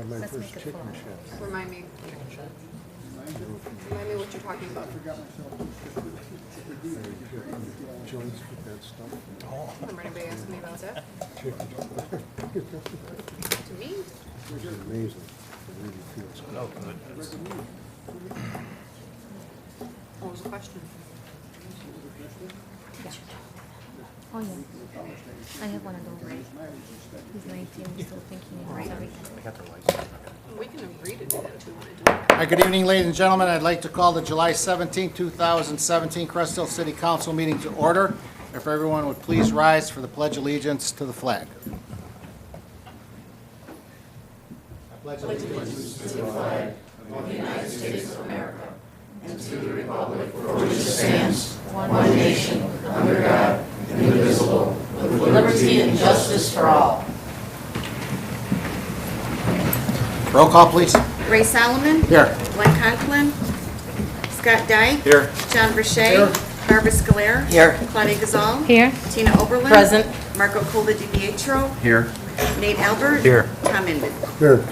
my Let's first make it chicken full. shack. Remind me what you're talking about. Joints with that stuff. Remember anybody asking me about that? Chicken. To me? It's amazing. It really feels good. Oh, good. What was the question? Yeah. Oh, yeah. I have one of those. He's 19, still thinking he knows everything. I got their license. We can agree to do that if we want to do it. All right, good evening, ladies and gentlemen. I'd like to call the July 17, 2017 Crest Hill City Council meeting to order. If everyone would please rise for the Pledge of Allegiance to the flag. I pledge allegiance Liberty and justice for all. Roll call, please. Ray Solomon. Here. Glenn Conklin. Scott Dyke. Here. John Verche. Barbara Scolaire. Here. Claudia Gazal. Here. Tina Oberlin. Present. Marco Cola Di Pietro. Here. Nate Albert. Here. Tom Inman. Here.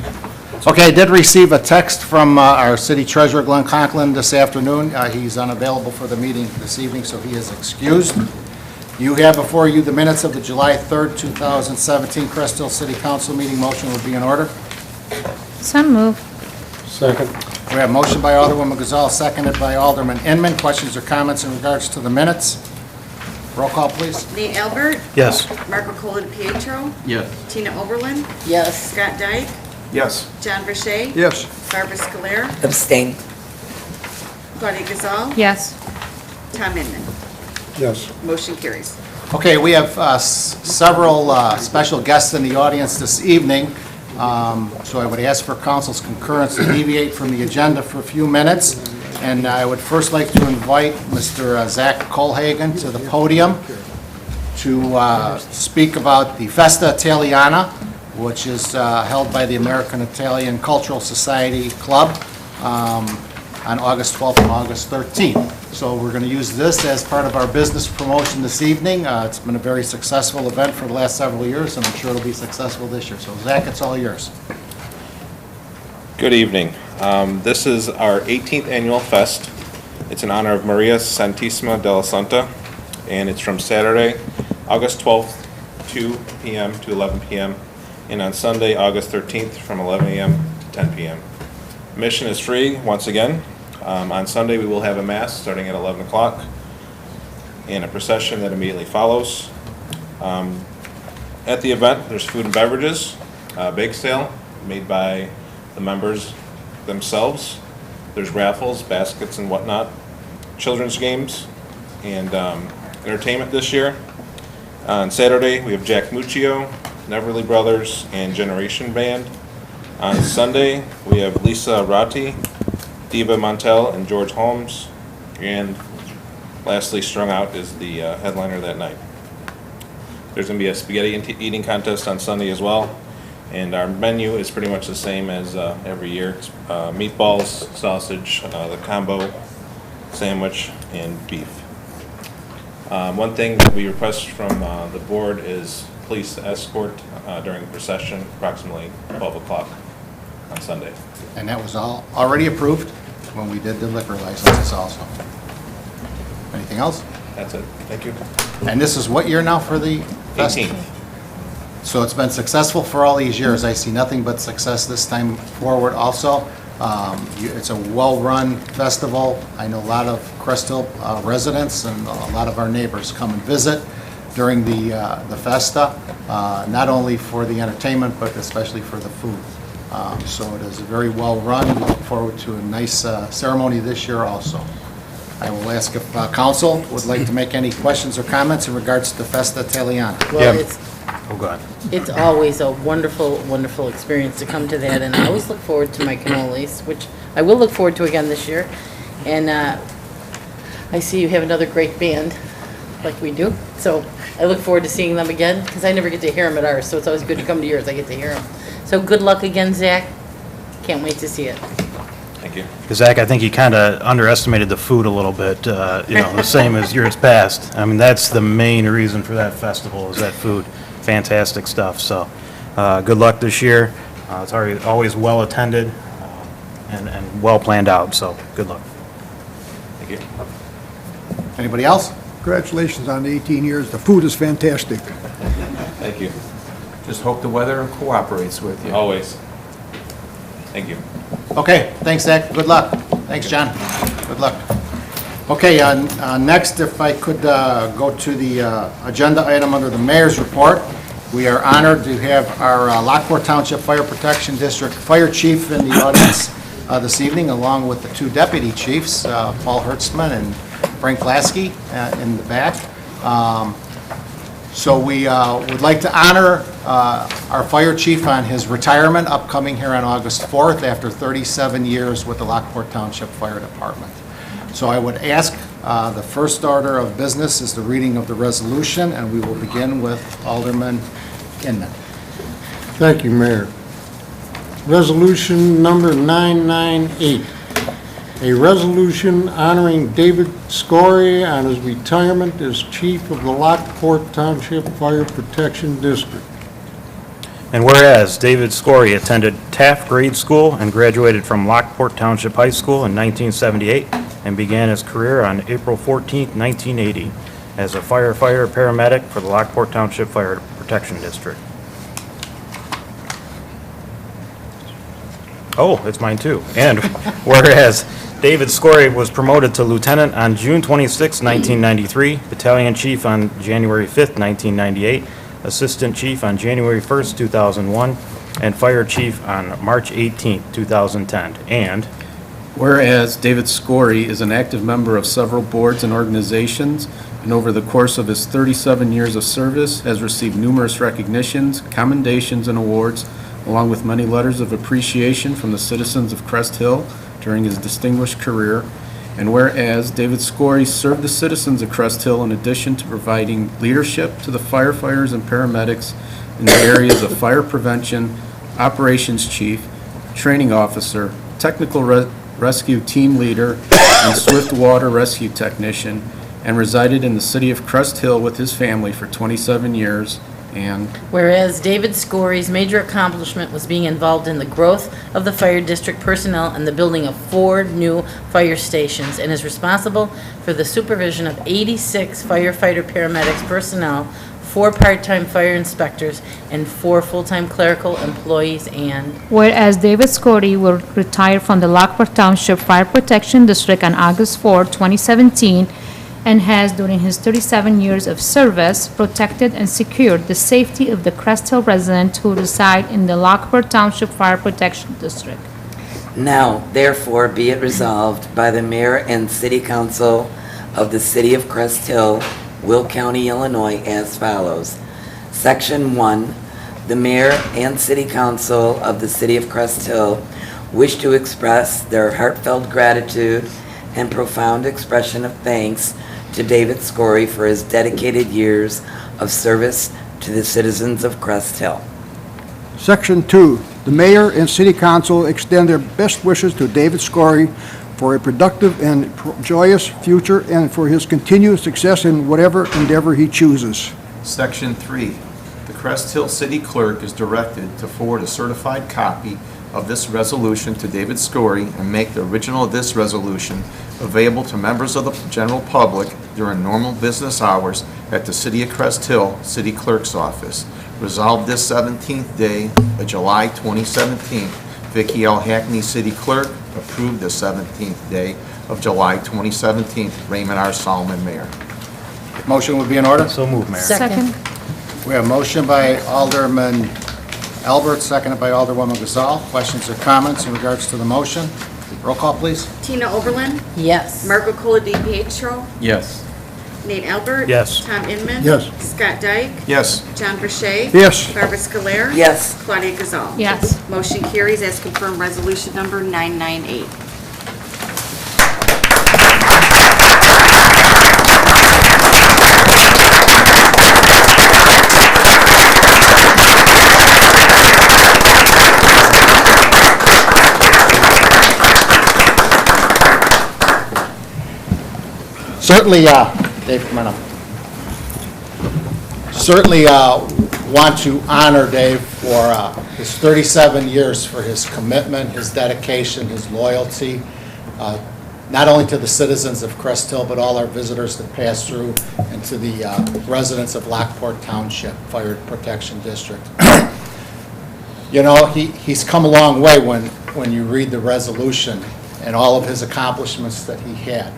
Okay, I did receive a text from our city treasurer, Glenn Conklin, this afternoon. He's unavailable for the meeting this evening, so he is excused. You have before you the minutes of the July 3rd, 2017 Crest Hill City Council meeting. Motion will be in order. So move. Second. We have motion by Alderwoman Gazal, seconded by Alderman Inman. Questions or comments in regards to the minutes? Roll call, please. Nate Albert. Yes. Marco Cola Di Pietro. Yes. Tina Oberlin. Yes. Scott Dyke. Yes. John Verche. Yes. Barbara Scolaire. Abstain. Claudia Gazal. Yes. Tom Inman. Yes. Motion carries. Okay, we have several special guests in the audience this evening, so I would ask for council's concurrence to deviate from the agenda for a few minutes. And I would first like to invite Mr. Zach Colhagen to the podium to speak about the Festa Italiana, which is held by the American Italian Cultural Society Club on August 12th and August 13th. So we're going to use this as part of our business promotion this evening. It's been a very successful event for the last several years, and I'm sure it'll be successful this year. So Zach, it's all yours. Good evening. This is our 18th annual fest. It's in honor of Maria Santissima della Santa, and it's from Saturday, August 12th, 2 p.m. to 11 p.m., and on Sunday, August 13th, from 11 a.m. to 10 p.m. Admission is free, once again. On Sunday, we will have a mass starting at 11 o'clock and a procession that immediately follows. At the event, there's food and beverages, bake sale made by the members themselves. There's raffles, baskets and whatnot, children's games, and entertainment this year. On Saturday, we have Jack Muccio, Neverly Brothers, and Generation Band. On Sunday, we have Lisa Ratti, Diva Montel, and George Holmes. And lastly, Strung Out is the headliner that night. There's going to be a spaghetti eating contest on Sunday as well. And our menu is pretty much the same as every year. It's, meatballs, sausage, the combo sandwich, and beef. One thing that we request from the board is police escort during the procession, approximately 12 o'clock on Sunday. And that was all already approved when we did the liquor licenses also. Anything else? That's it. Thank you. And this is what year now for the fest? 18th. So it's been successful for all these years. I see nothing but success this time forward also. It's a well-run festival. I know a lot of Crest Hill residents and a lot of our neighbors come and visit during the festa, not only for the entertainment, but especially for the food. So it is very well-run. We look forward to a nice ceremony this year also. I will ask if council would like to make any questions or comments in regards to Festa Italiana. Well, Yeah. Oh, God. it's always a wonderful, wonderful experience to come to that, and I always look forward to my cannolis, which I will look forward to again this year. And I see you have another great band, like we do, so I look forward to seeing them again, because I never get to hear them at ours, so it's always good to come to yours. I get to hear them. So good luck again, Zach. Can't wait to see it. Thank you. Zach, I think you kind of underestimated the food a little bit, the same as years past. I mean, that's the main reason for that festival is that food. Fantastic stuff. So good luck this year. It's always well-attended and well-planned out, so good luck. Thank you. Anybody else? Congratulations on the 18 years. The food is fantastic. Thank you. Just hope the weather cooperates with you. Always. Thank you. Okay, thanks, Zach. Good luck. Thanks, John. Good luck. Okay, next, if I could go to the agenda item under the mayor's report. We are honored to have our Lockport Township Fire Protection District Fire Chief in the audience this evening, along with the two deputy chiefs, Paul Hertzman and Frank Lasky in the back. So we would like to honor our fire chief on his retirement upcoming here on August 4th after 37 years with the Lockport Township Fire Department. So I would ask, the first order of business is the reading of the resolution, and we will begin with Alderman Inman. Thank you, Mayor. Resolution number 998. A resolution honoring David Scory on his retirement as chief of the Lockport Township Fire Protection District. And whereas David Scory attended Taft Grade School and graduated from Lockport Township High School in 1978 and began his career on April 14, 1980 as a firefighter paramedic for the Lockport Township Fire Protection District. Oh, it's mine too. And whereas David Scory was promoted to lieutenant on June 26, 1993, battalion chief on January 5, 1998, assistant chief on January 1, 2001, and fire chief on March 18, 2010. And Whereas David Scory is an active member of several boards and organizations, and over the course of his 37 years of service has received numerous recognitions, commendations, and awards, along with many letters of appreciation from the citizens of Crest Hill during his distinguished career. And whereas David Scory served the citizens of Crest Hill in addition to providing leadership to the firefighters and paramedics in the areas of fire prevention, operations chief, training officer, technical rescue team leader, and swift water rescue technician, and resided in the city of Crest Hill with his family for 27 years. And Whereas David Scory's major accomplishment was being involved in the growth of the fire district personnel and the building of 4 new fire stations, and is responsible for the supervision of 86 firefighter paramedics personnel, 4 part-time fire inspectors, and 4 full-time clerical employees. And Whereas David Scory will retire from the Lockport Township Fire Protection District on August 4, 2017, and has, during his 37 years of service, protected and secured the safety of the Crest Hill residents who reside in the Lockport Township Fire Protection District. Now, therefore, be it resolved by the Mayor and City Council of the City of Crest Hill, Will County, Illinois, as follows. Section 1, the Mayor and City Council of the City of Crest Hill wish to express their heartfelt gratitude and profound expression of thanks to David Scory for his dedicated years of service to the citizens of Crest Hill. Section 2, the mayor and city council extend their best wishes to David Scory for a productive and joyous future and for his continued success in whatever endeavor he chooses. Section 3, the Crest Hill City Clerk is directed to forward a certified copy of this resolution to David Scory and make the original of this resolution available to members of the general public during normal business hours at the City of Crest Hill City Clerk's Office. Resolved this 17th day of July 2017, Vicki L. Hackney, City Clerk. Approved the 17th day of July 2017, Raymond R. Solomon, Mayor. Motion would be in order? so moved, Mayor. Second. We have a motion by Alderman Albert, seconded by Alderwoman Gazal. Questions or comments in regards to the motion? Roll call, please. Tina Oberlin, yes. Margot Cola DiPietro, Yes. Nate Albert. Yes. Tom Inman. Yes. Scott Dyke. Yes. John Verche. Yes. Barbara Scoler. Yes. Claudia Gazal. Yes. Motion carries as confirmed, resolution number 998. Certainly, Dave, come on up. Certainly, want to honor Dave for his 37 years, for his commitment, his dedication, his loyalty, not only to the citizens of Crest Hill, but all our visitors that pass through, and to the residents of Lockport Township Fire Protection District. You know, he's come a long way when you read the resolution and all of his accomplishments that he had.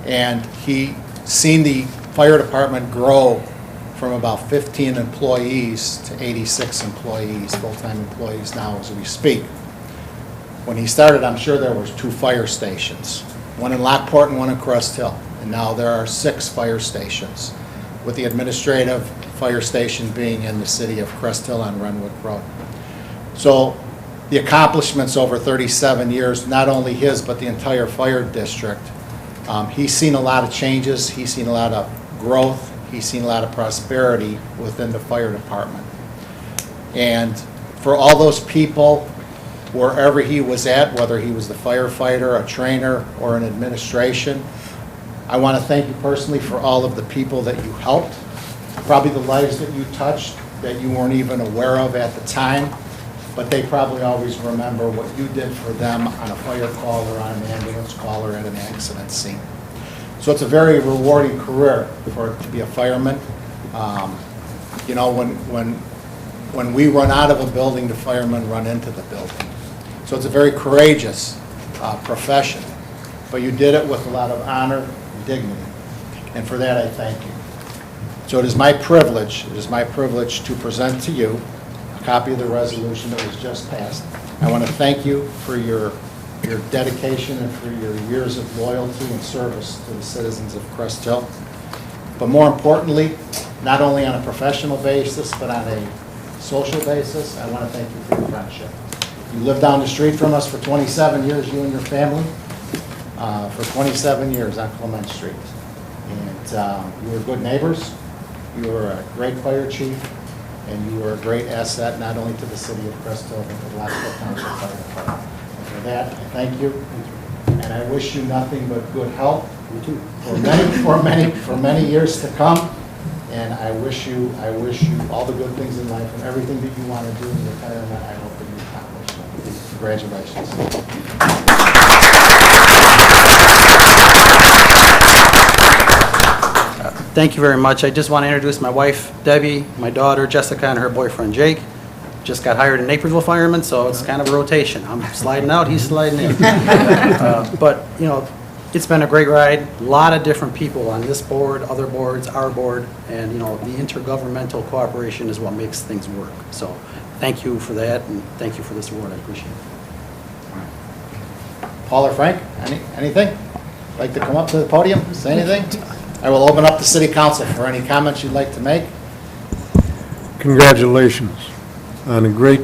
And he seen the fire department grow from about 15 employees to 86 employees, full-time employees now as we speak. When he started, I'm sure there was 2 fire stations, one in Lockport and one in Crest Hill. And now there are 6 fire stations, with the administrative fire station being in the city of Crest Hill on Renwick Road. So the accomplishments over 37 years, not only his, but the entire fire district, he's seen a lot of changes, he's seen a lot of growth, he's seen a lot of prosperity within the fire department. And for all those people, wherever he was at, whether he was the firefighter, a trainer, or in administration, I want to thank you personally for all of the people that you helped, probably the lives that you touched that you weren't even aware of at the time, but they probably always remember what you did for them on a fire call or on an ambulance call or at an accident scene. So it's a very rewarding career to be a fireman. You know, when we run out of a building, the firemen run into the building. So it's a very courageous profession, but you did it with a lot of honor and dignity, and for that I thank you. So it is my privilege to present to you a copy of the resolution that was just passed. I want to thank you for your dedication and for your years of loyalty and service to the citizens of Crest Hill. But more importantly, not only on a professional basis, but on a social basis, I want to thank you for your friendship. You lived down the street from us for 27 years, you and your family, for 27 years on Clement Street. And you were good neighbors, you were a great fire chief, and you were a great asset not only to the city of Crest Hill, but to the Lockport Township Fire Department. And for that, I thank you, and I wish you nothing but good health for many years to come. And I wish you all the good things in life, and everything that you want to do in retirement, I hope that you accomplish. Congratulations. Thank you very much. I just want to introduce my wife, Debbie, my daughter, Jessica, and her boyfriend, Jake. Just got hired in Naperville Fireman, so it's kind of a rotation. I'm sliding out, he's sliding in. But, you know, it's been a great ride. A lot of different people on this board, other boards, our board, and, you know, the intergovernmental cooperation is what makes things work. So thank you for that, and thank you for this award. I appreciate it. Paul or Frank, anything? Like to come up to the podium, say anything? I will open up the city council for any comments you'd like to make. Congratulations on a great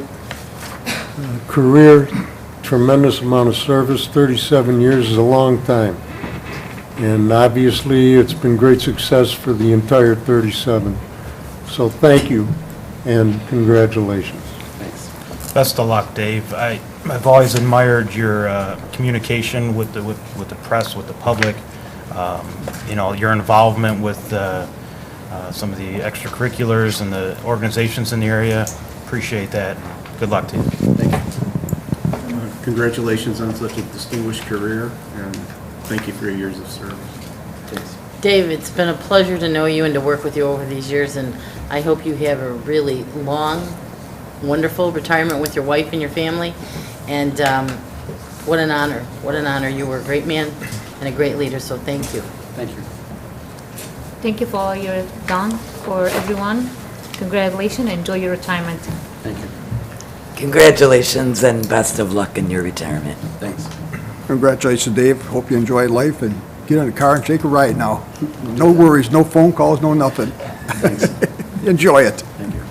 career, tremendous amount of service. 37 years is a long time. And obviously, it's been great success for the entire 37. So thank you and congratulations. Thanks. Best of luck, Dave. I've always admired your communication with the press, with the public. You know, your involvement with some of the extracurriculars and the organizations in the area. Appreciate that. Good luck to you. Thank you. Congratulations on such a distinguished career, and thank you for your years of service. Thanks. Dave, it's been a pleasure to know you and to work with you over these years, and I hope you have a really long, wonderful retirement with your wife and your family. And what an honor. What an honor. You were a great man and a great leader, so thank you. Thank you. Thank you for all you've done for everyone. Congratulations. Enjoy your retirement. Thank you. Congratulations and best of luck in your retirement. Thanks. Congratulations, Dave. Hope you enjoy life and get in the car and take a ride now. No worries, no phone calls, no nothing. Enjoy it. Thank you.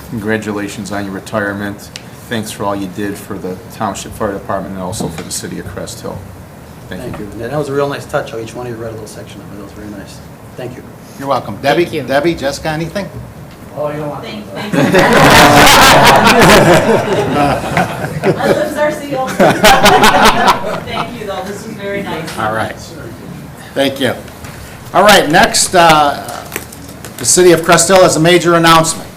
Congratulations on your retirement. Thanks for all you did for the Township Fire Department and also for the city of Crest Hill. Thank you. And that was a real nice touch, how each one of you read a little section of it. That was very nice. Thank you. You're welcome. Debbie? Thank you. Debbie, Jessica, anything? Oh, you don't want Thank you. My lips are sealed. Thank you, though. This was very nice. All right. Thank you. All right, next, the city of Crest Hill has a major announcement.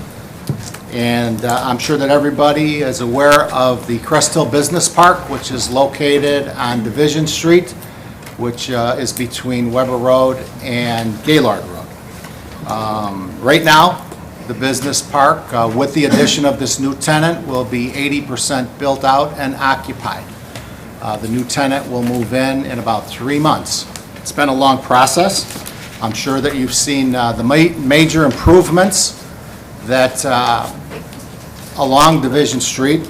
And I'm sure that everybody is aware of the Crest Hill Business Park, which is located on Division Street, which is between Weber Road and Gaylord Road. Right now, the business park, with the addition of this new tenant, will be 80% built out and occupied. The new tenant will move in about 3 months. It's been a long process. I'm sure that you've seen the major improvements that along Division Street.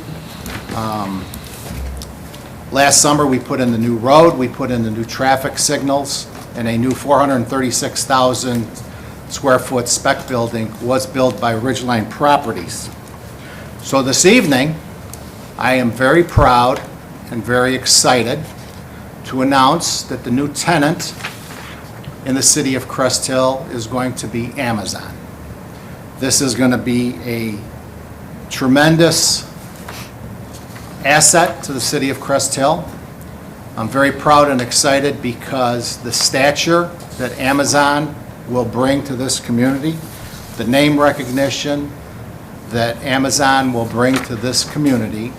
Last summer, we put in the new road, we put in the new traffic signals, and a new 436,000 square foot spec building was built by Ridgeline Properties. So this evening, I am very proud and very excited to announce that the new tenant in the city of Crest Hill is going to be Amazon. This is going to be a tremendous asset to the city of Crest Hill. I'm very proud and excited because the stature that Amazon will bring to this community, the name recognition that Amazon will bring to this community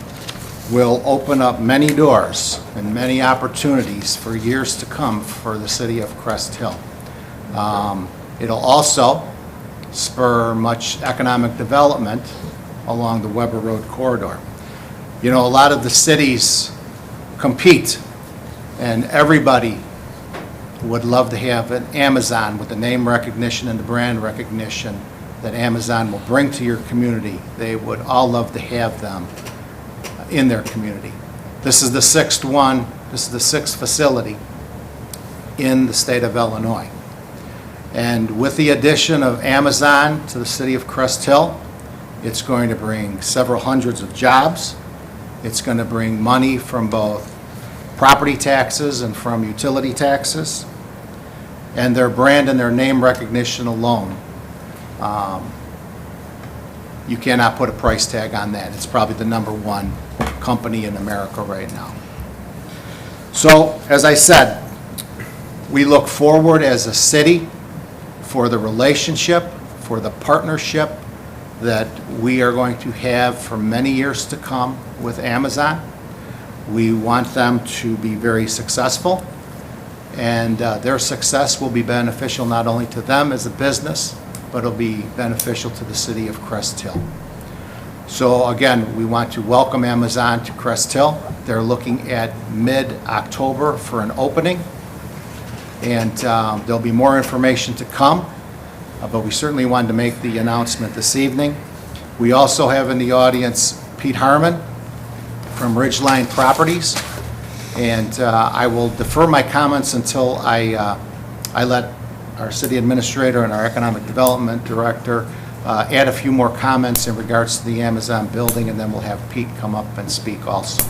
will open up many doors and many opportunities for years to come for the city of Crest Hill. It'll also spur much economic development along the Weber Road corridor. You know, a lot of the cities compete, and everybody would love to have an Amazon with the name recognition and the brand recognition that Amazon will bring to your community. They would all love to have them in their community. This is the sixth one, this is the sixth facility in the state of Illinois. And with the addition of Amazon to the city of Crest Hill, it's going to bring several hundreds of jobs. It's going to bring money from both property taxes and from utility taxes. And their brand and their name recognition alone, you cannot put a price tag on that. It's probably the #1 company in America right now. So, as I said, we look forward as a city for the relationship, for the partnership that we are going to have for many years to come with Amazon. We want them to be very successful, and their success will be beneficial not only to them as a business, but it'll be beneficial to the city of Crest Hill. So again, we want to welcome Amazon to Crest Hill. They're looking at mid-October for an opening, and there'll be more information to come, but we certainly wanted to make the announcement this evening. We also have in the audience Pete Harmon from Ridgeline Properties, and I will defer my comments until I let our city administrator and our economic development director add a few more comments in regards to the Amazon building, and then we'll have Pete come up and speak also.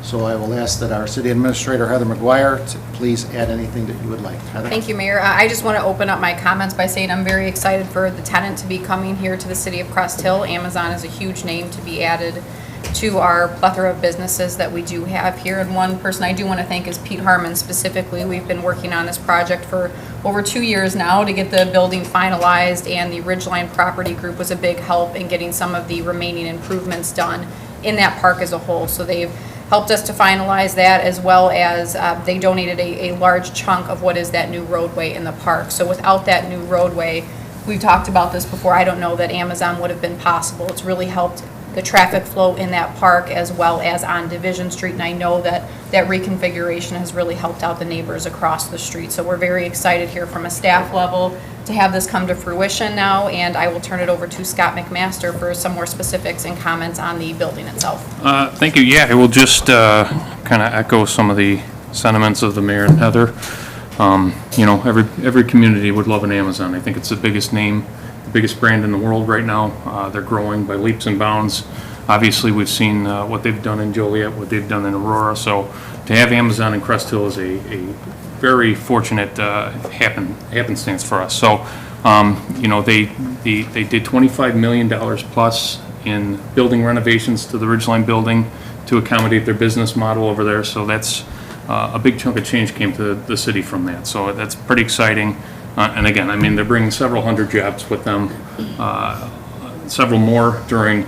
So I will ask that our city administrator, Heather McGuire, to please add anything that you would like. Heather? Thank you, Mayor. I just want to open up my comments by saying I'm very excited for the tenant to be coming here to the city of Crest Hill. Amazon is a huge name to be added to our plethora of businesses that we do have here. And one person I do want to thank is Pete Harmon specifically. We've been working on this project for over 2 years now to get the building finalized, and the Ridgeline Property Group was a big help in getting some of the remaining improvements done in that park as a whole. So they've helped us to finalize that, as well as they donated a large chunk of what is that new roadway in the park. So without that new roadway, we've talked about this before, I don't know that Amazon would have been possible. It's really helped the traffic flow in that park as well as on Division Street, and I know that that reconfiguration has really helped out the neighbors across the street. So we're very excited here from a staff level to have this come to fruition now, and I will turn it over to Scott McMaster for some more specifics and comments on the building itself. Thank you. Yeah, I will just kind of echo some of the sentiments of the mayor and Heather. You know, every community would love an Amazon. I think it's the biggest name, the biggest brand in the world right now. They're growing by leaps and bounds. Obviously, we've seen what they've done in Joliet, what they've done in Aurora. So to have Amazon in Crest Hill is a very fortunate happenstance for us. So, you know, they did $25 million plus in building renovations to the Ridgeline building to accommodate their business model over there. So that's a big chunk of change came to the city from that. So that's pretty exciting. And again, I mean, they're bringing several hundred jobs with them. several more during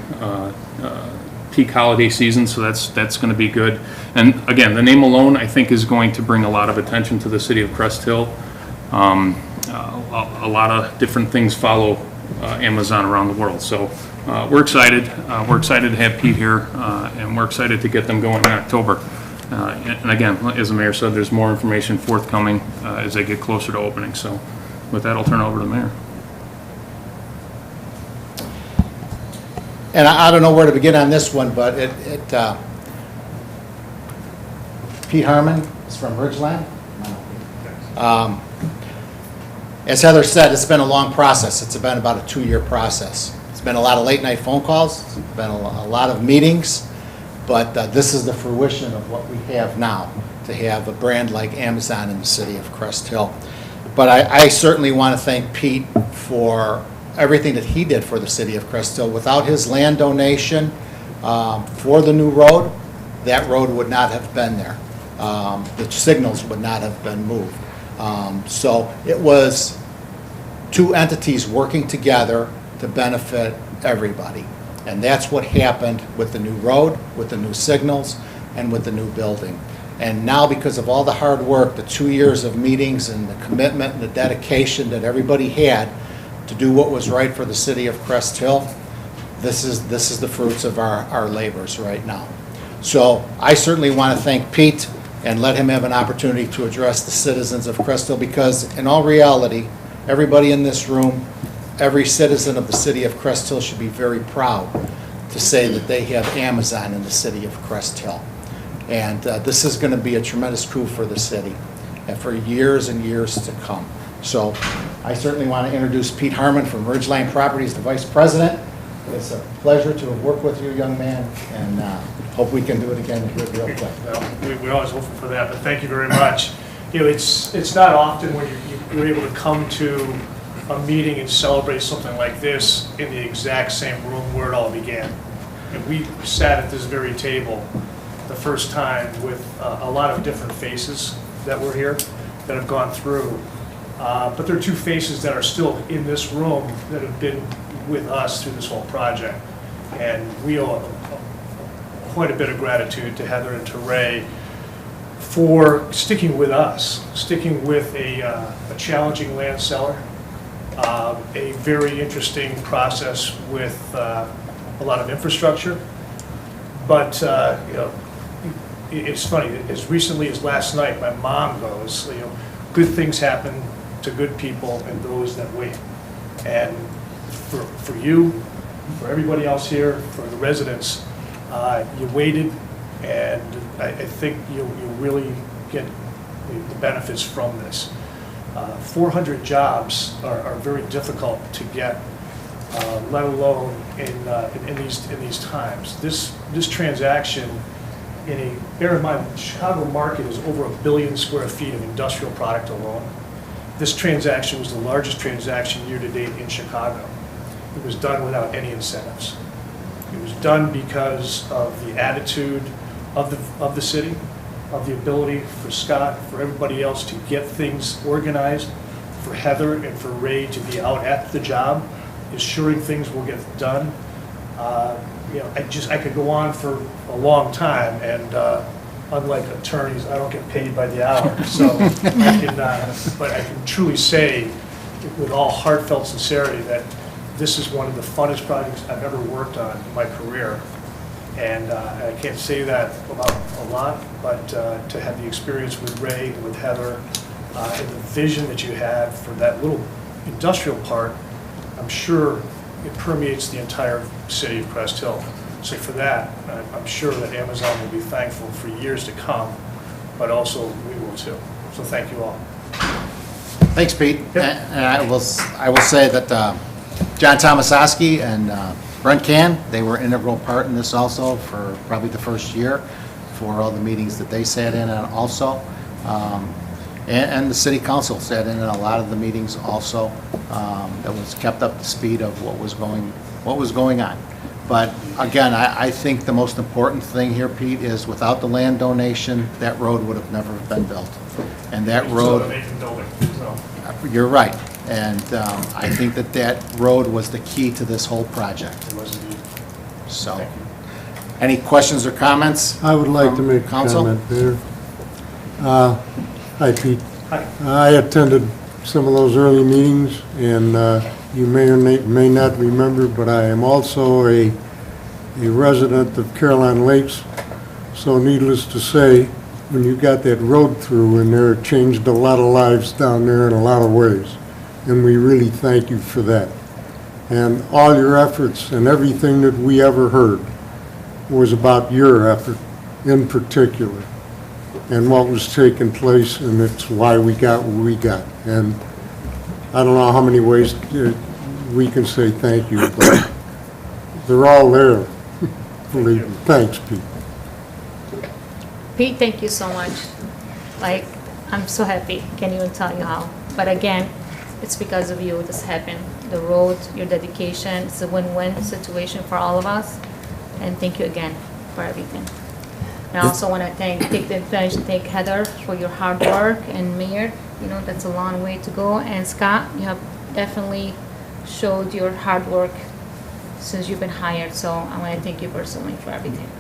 peak holiday season, so that's going to be good. And again, the name alone, I think, is going to bring a lot of attention to the city of Crest Hill. A lot of different things follow Amazon around the world, so we're excited. We're excited to have Pete here, and we're excited to get them going in October. And again, as the mayor said, there's more information forthcoming as they get closer to opening. So with that, I'll turn it over to the mayor. And I don't know where to begin on this one, but Pete Harmon is from Ridgeland. As Heather said, it's been a long process. It's been about a 2-year process. It's been a lot of late-night phone calls. It's been a lot of meetings. But this is the fruition of what we have now, to have a brand like Amazon in the city of Crest Hill. But I certainly want to thank Pete for everything that he did for the city of Crest Hill. Without his land donation for the new road, that road would not have been there. The signals would not have been moved. So it was two entities working together to benefit everybody. And that's what happened with the new road, with the new signals, and with the new building. And now, because of all the hard work, the 2 years of meetings and the commitment and the dedication that everybody had to do what was right for the city of Crest Hill, this is the fruits of our labors right now. So I certainly want to thank Pete and let him have an opportunity to address the citizens of Crest Hill, because in all reality, everybody in this room, every citizen of the city of Crest Hill should be very proud to say that they have Amazon in the city of Crest Hill. And this is going to be a tremendous coup for the city and for years and years to come. So I certainly want to introduce Pete Harmon from Ridgeline Properties, the Vice President. It's a pleasure to have worked with you, young man, and hope we can do it again here real quick. Well, we're always hoping for that, but thank you very much. You know, it's not often when you're able to come to a meeting and celebrate something like this in the exact same room where it all began. And we sat at this very table the first time with a lot of different faces that were here, that have gone through. But there are two faces that are still in this room that have been with us through this whole project. And we owe quite a bit of gratitude to Heather and to Ray for sticking with us, sticking with a challenging land seller, a very interesting process with a lot of infrastructure. But you know, it's funny, as recently as last night, my mom goes, you know, good things happen to good people and those that wait. And for you, for everybody else here, for the residents, you waited, and I think you'll really get the benefits from this. 400 jobs are very difficult to get, let alone in these times. This transaction, bear in mind, the Chicago market is over 1 billion square feet of industrial product alone. This transaction was the largest transaction year to date in Chicago. It was done without any incentives. It was done because of the attitude of the city, of the ability for Scott, for everybody else to get things organized, for Heather and for Ray to be out at the job, ensuring things will get done. You know, I could go on for a long time, and unlike attorneys, I don't get paid by the hour. So but I can truly say, with all heartfelt sincerity, that this is one of the funnest projects I've ever worked on in my career. And I can't say that about a lot, but to have the experience with Ray and with Heather, and the vision that you had for that little industrial park, I'm sure it permeates the entire city of Crest Hill. So for that, I'm sure that Amazon will be thankful for years to come, but also we will too. So thank you all. Thanks, Pete. And I will say that John Tomasoski and Brent Can, they were an integral part in this also for probably the first year, for all the meetings that they sat in on also. And the city council sat in a lot of the meetings also, that was kept up to speed of what was going on. But again, I think the most important thing here, Pete, is without the land donation, that road would have never been built. And that road, you're right. And I think that that road was the key to this whole project. It was indeed. So, any questions or comments? I would like to from make a council? comment there. Hi, Pete. Hi. I attended some of those early meetings, and you may or may not remember, but I am also a resident of Caroline Lakes. So needless to say, when you got that road through in there, it changed a lot of lives down there in a lot of ways. And we really thank you for that. And all your efforts and everything that we ever heard was about your effort in particular and what was taking place, and it's why we got what we got. And I don't know how many ways we can say thank you, but they're all there. Believe me. Thanks, Pete. Pete, thank you so much. Like, I'm so happy. Can't even tell you how. But again, it's because of you this happened. The road, your dedication, it's a win-win situation for all of us. And thank you again for everything. And I also want to take the advantage to thank Heather for your hard work, and Mayor, you know, that's a long way to go. And Scott, you have definitely showed your hard work since you've been hired. So I want to thank you personally for everything.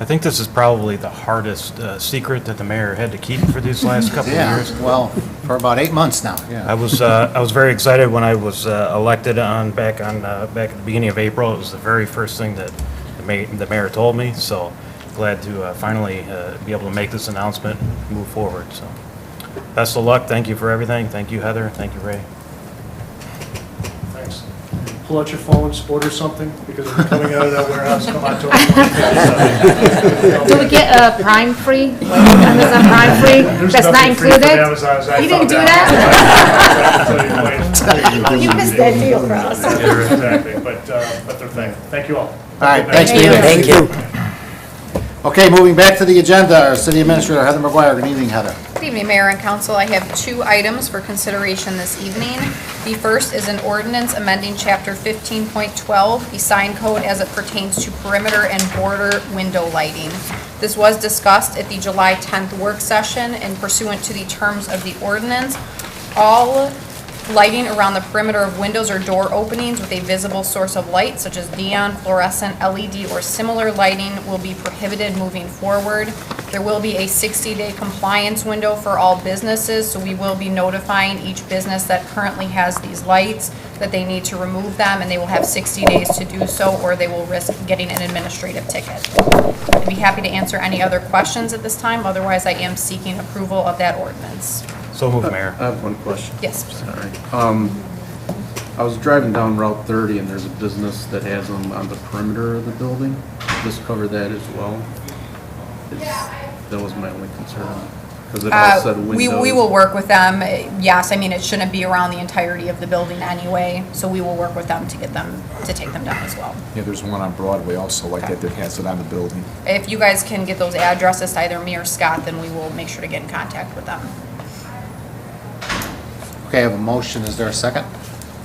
I think this is probably the hardest secret that the mayor had to keep for these last couple of years. Well, for about 8 months now, yeah. I was very excited when I was elected back at the beginning of April. It was the very first thing that the mayor told me. So glad to finally be able to make this announcement and move forward. So best of luck. Thank you for everything. Thank you, Heather. Thank you, Ray. Thanks. Pull out your phones, order something, because if you're coming out of that warehouse, come out to us. Do we get Prime free? Like Amazon Prime free? There's That's not nothing free for included? Amazon, as I You didn't found do out. that? You missed that deal for us. Yeah, exactly, but they're thank you all. All right, thanks, Thank you. Peter. Thank you. Okay, moving back to the agenda, our city administrator, Heather McGuire. Good evening, Heather. Good evening, Mayor and Council. I have 2 items for consideration this evening. The first is an ordinance amending Chapter 15.12, the sign code as it pertains to perimeter and border window lighting. This was discussed at the July 10th work session, and pursuant to the terms of the ordinance, all lighting around the perimeter of windows or door openings with a visible source of light, such as neon, fluorescent, LED, or similar lighting, will be prohibited moving forward. There will be a 60-day compliance window for all businesses, so we will be notifying each business that currently has these lights that they need to remove them, and they will have 60 days to do so, or they will risk getting an administrative ticket. I'd be happy to answer any other questions at this time. Otherwise, I am seeking approval of that ordinance. So moved, Mayor. I have one question. Yes. Sorry. I was driving down Route 30, and there's a business that has them on the perimeter of the building. Does this cover that as well? That was my only concern, because it all said windows. We will work with them. Yes, I mean, it shouldn't be around the entirety of the building anyway, so we will work with them to get them, to take them down as well. Yeah, there's one on Broadway also like that has it on the building. If you guys can get those addresses to either me or Scott, then we will make sure to get in contact with them. Okay, I have a motion. Is there a second?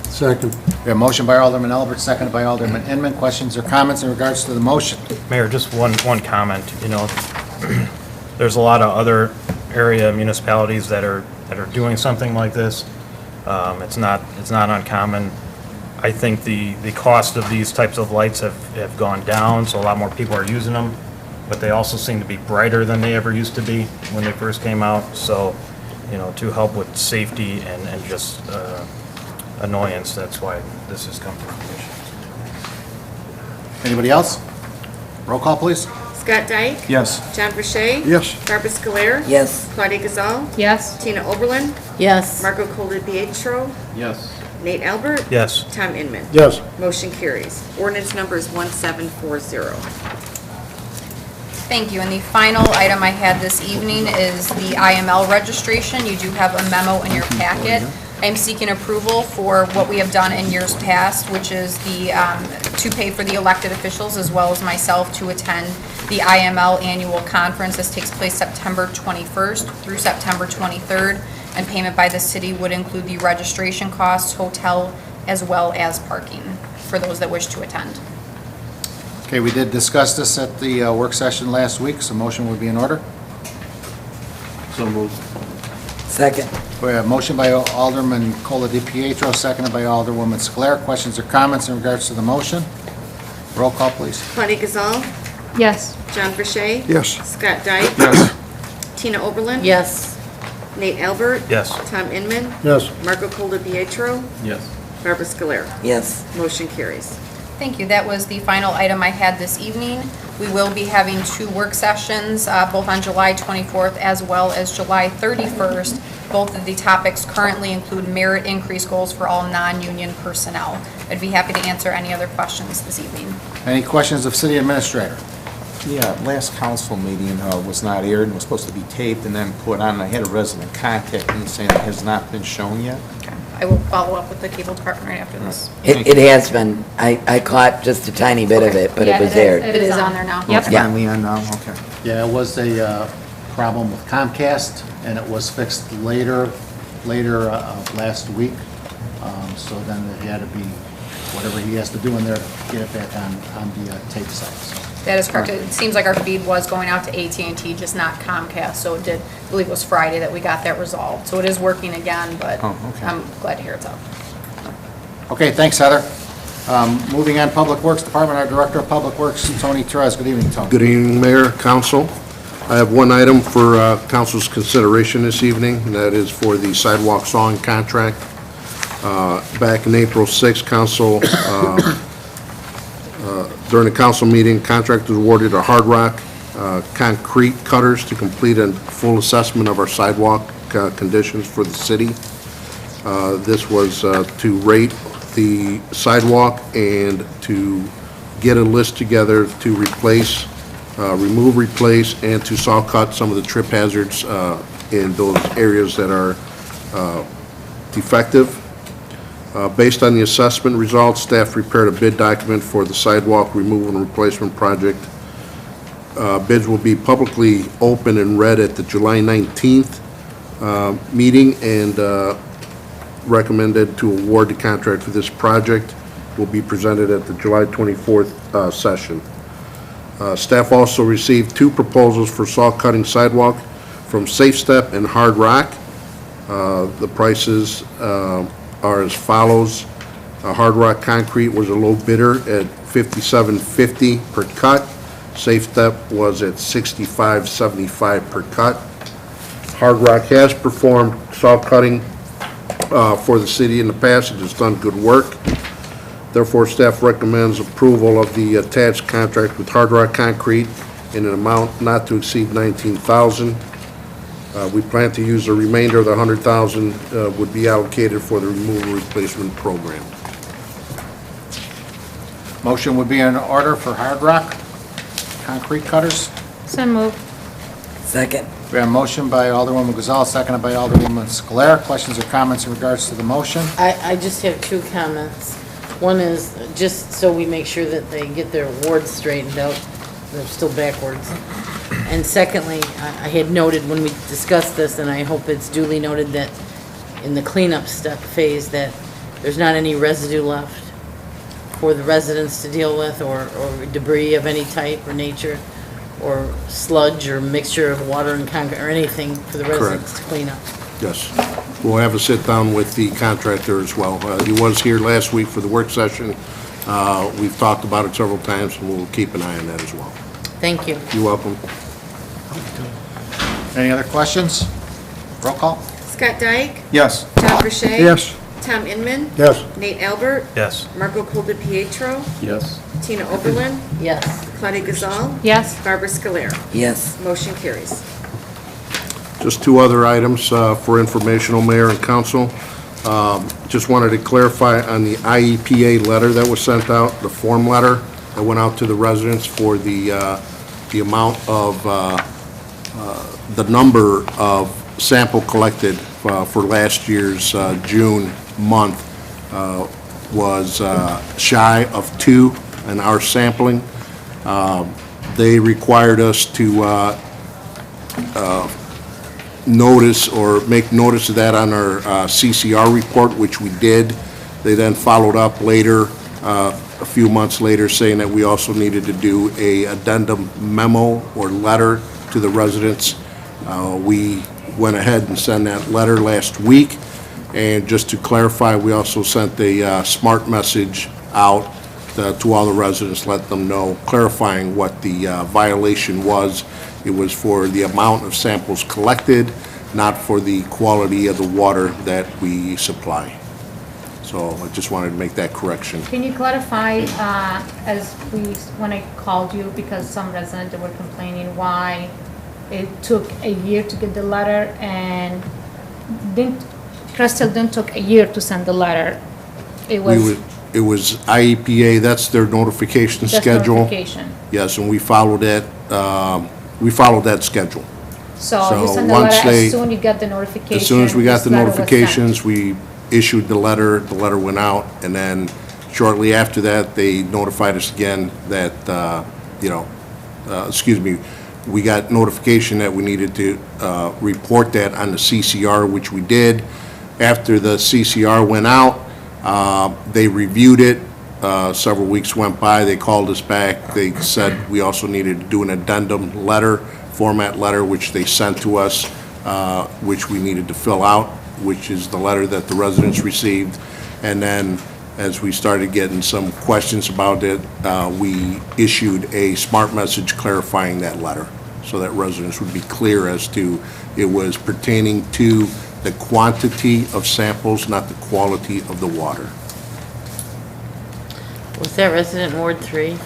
Second. We have a motion by Alderman Albert, seconded by Alderman Inman. Questions or comments in regards to the motion? Mayor, just one comment, you know, there's a lot of other area municipalities that are doing something like this. It's not uncommon. I think the cost of these types of lights have gone down, so a lot more people are using them, but they also seem to be brighter than they ever used to be when they first came out. So, you know, to help with safety and just annoyance, that's why this has come to fruition. Anybody else? Roll call, please. Scott Dyke? Yes. John Verche? Yes. Barbara Scoler? Yes. Claudia Gazal? Yes. Tina Oberlin? Yes. Marco Colapietro? Yes. Nate Albert? Yes. Tom Inman? Yes. Motion carries. Ordinance number is 1740. Thank you. And the final item I had this evening is the IML registration. You do have a memo in your packet. I am seeking approval for what we have done in years past, which is to pay for the elected officials as well as myself to attend the IML annual conference. This takes place September 21st through September 23rd, and payment by the city would include the registration costs, hotel, as well as parking for those that wish to attend. Okay, we did discuss this at the work session last week, so motion would be in order. So moved. Second. We have a motion by Alderman Cola DiPietro, seconded by Alderwoman Scalera. Questions or comments in regards to the motion? Roll call, please. Claudia Gazal, Yes. John Verche. Yes. Scott Dyke. Yes. Tina Oberlin. Yes. Nate Albert. Yes. Tom Inman. Yes. Marco Cola Pietro. Yes. Barbara Scalera. Yes. Motion carries. Thank you. That was the final item I had this evening. We will be having 2 work sessions, both on July 24th as well as July 31st. Both of the topics currently include merit increase goals for all non-union personnel. I'd be happy to answer any other questions this evening. Any questions of City Administrator? Yeah, last council meeting was not aired and was supposed to be taped and then put on. I had a resident contact me saying it has not been shown yet. I will follow up with the cable department right after this. It has been. I caught just a tiny bit of it, but it was aired. It is on there now. Yep. It's finally on now, okay. Yeah, it was a problem with Comcast, and it was fixed later last week. So then it had to be, whatever he has to do in there to get it back on the tape site. So. That is correct. It seems like our feed was going out to AT&T, just not Comcast, so it did, I believe it was Friday that we got that resolved. So it is working again, but okay. I'm glad to hear it's up. Okay, thanks, Heather. Moving on, Public Works Department, our Director of Public Works, Tony Torres. Good evening, Tony. Good evening, Mayor, Council. I have one item for Council's consideration this evening, and that is for the sidewalk sawing contract. Back in April 6th, Council, during the council meeting, contract was awarded to Hard Rock Concrete Cutters to complete a full assessment of our sidewalk conditions for the city. This was to rate the sidewalk and to get a list together to replace, remove, replace, and to saw cut some of the trip hazards in those areas that are defective. Based on the assessment results, staff prepared a bid document for the sidewalk removal and replacement project. Bids will be publicly open and read at the July 19th meeting, and recommended to award the contract for this project will be presented at the July 24th session. Staff also received 2 proposals for saw cutting sidewalk from Safe Step and Hard Rock. The prices are as follows. Hard Rock Concrete was a low bidder at $57.50 per cut. Safe Step was at $65.75 per cut. Hard Rock has performed saw cutting for the city in the past. It has done good work. Therefore, staff recommends approval of the attached contract with Hard Rock Concrete in an amount not to exceed $19,000. We plan to use the remainder of the $100,000 would be allocated for the removal replacement program. Motion would be in order for Hard Rock Concrete Cutters. So moved. Second. We have a motion by Alderwoman Gazal, seconded by Alderwoman Scalera. Questions or comments in regards to the motion? I just have 2 comments. One is just so we make sure that they get their awards straightened out. They're still backwards. And secondly, I had noted when we discussed this, and I hope it's duly noted that in the cleanup step phase that there's not any residue left for the residents to deal with, or debris of any type or nature, or sludge or mixture of water and concrete or anything for the residents to clean up. Yes. We'll have a sit-down with the contractor as well. He was here last week for the work session. We've talked about it several times, and we'll keep an eye on that as well. Thank you. You're welcome. Any other questions? Roll call. Scott Dyke. Yes. John Verche. Yes. Tom Inman. Yes. Nate Albert. Yes. Marco Cola Pietro. Yes. Tina Oberlin. Yes. Claudia Gazal. Yes. Barbara Scalera. Yes. Motion carries. Just 2 other items for informational, Mayor and Council. Just wanted to clarify on the IEPA letter that was sent out, the form letter that went out to the residents for the amount of, the number of sample collected for last year's June month was shy of 2 in our sampling. They required us to notice or make notice of that on our CCR report, which we did. They then followed up later, a few months later, saying that we also needed to do a addendum memo or letter to the residents. We went ahead and sent that letter last week. And just to clarify, we also sent a smart message out to all the residents, let them know, clarifying what the violation was. It was for the amount of samples collected, not for the quality of the water that we supply. So I just wanted to make that correction. Can you clarify, when I called you, because some residents were complaining why it took a year to get the letter and Crest Hill didn't took a year to send the letter. It was IEPA, that's their notification just schedule. notification. Yes, and we followed that, schedule. So you send the once letter they- as soon you get the notification. As soon as we got the this letter was sent. notifications, we issued the letter went out, and then shortly after that, they notified us again that, we got notification that we needed to report that on the CCR, which we did. After the CCR went out, they reviewed it. Several weeks went by, they called us back. They said we also needed to do an addendum letter, format letter, which they sent to us, which we needed to fill out, which is the letter that the residents received. And then, as we started getting some questions about it, we issued a smart message clarifying that letter, so that residents would be clear as to it was pertaining to the quantity of samples, not the quality of the water. Was that resident in Ward 3?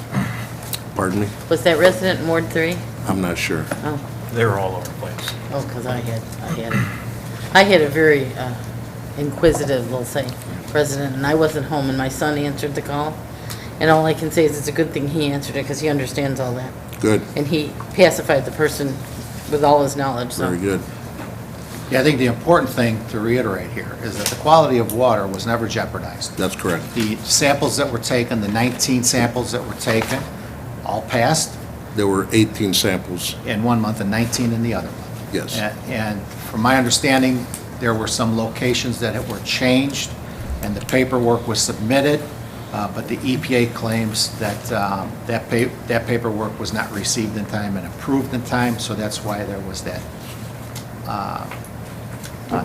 Pardon me? Was that resident in Ward 3? I'm not sure. Oh, They were all over the place. oh, because I had a very inquisitive, we'll say, resident, and I wasn't home, and my son answered the call. And all I can say is it's a good thing he answered it, because he understands all that. Good, And he pacified the person with all his knowledge, so. very good. Yeah, I think the important thing to reiterate here is that the quality of water was never jeopardized. That's correct. The samples that were taken, the 19 samples that were taken, all passed There were 18 samples, in 1 month and 19 in the other month. yes. And from my understanding, there were some locations that were changed, and the paperwork was submitted, but the EPA claims that that paperwork was not received in time and approved in time, so that's why there was that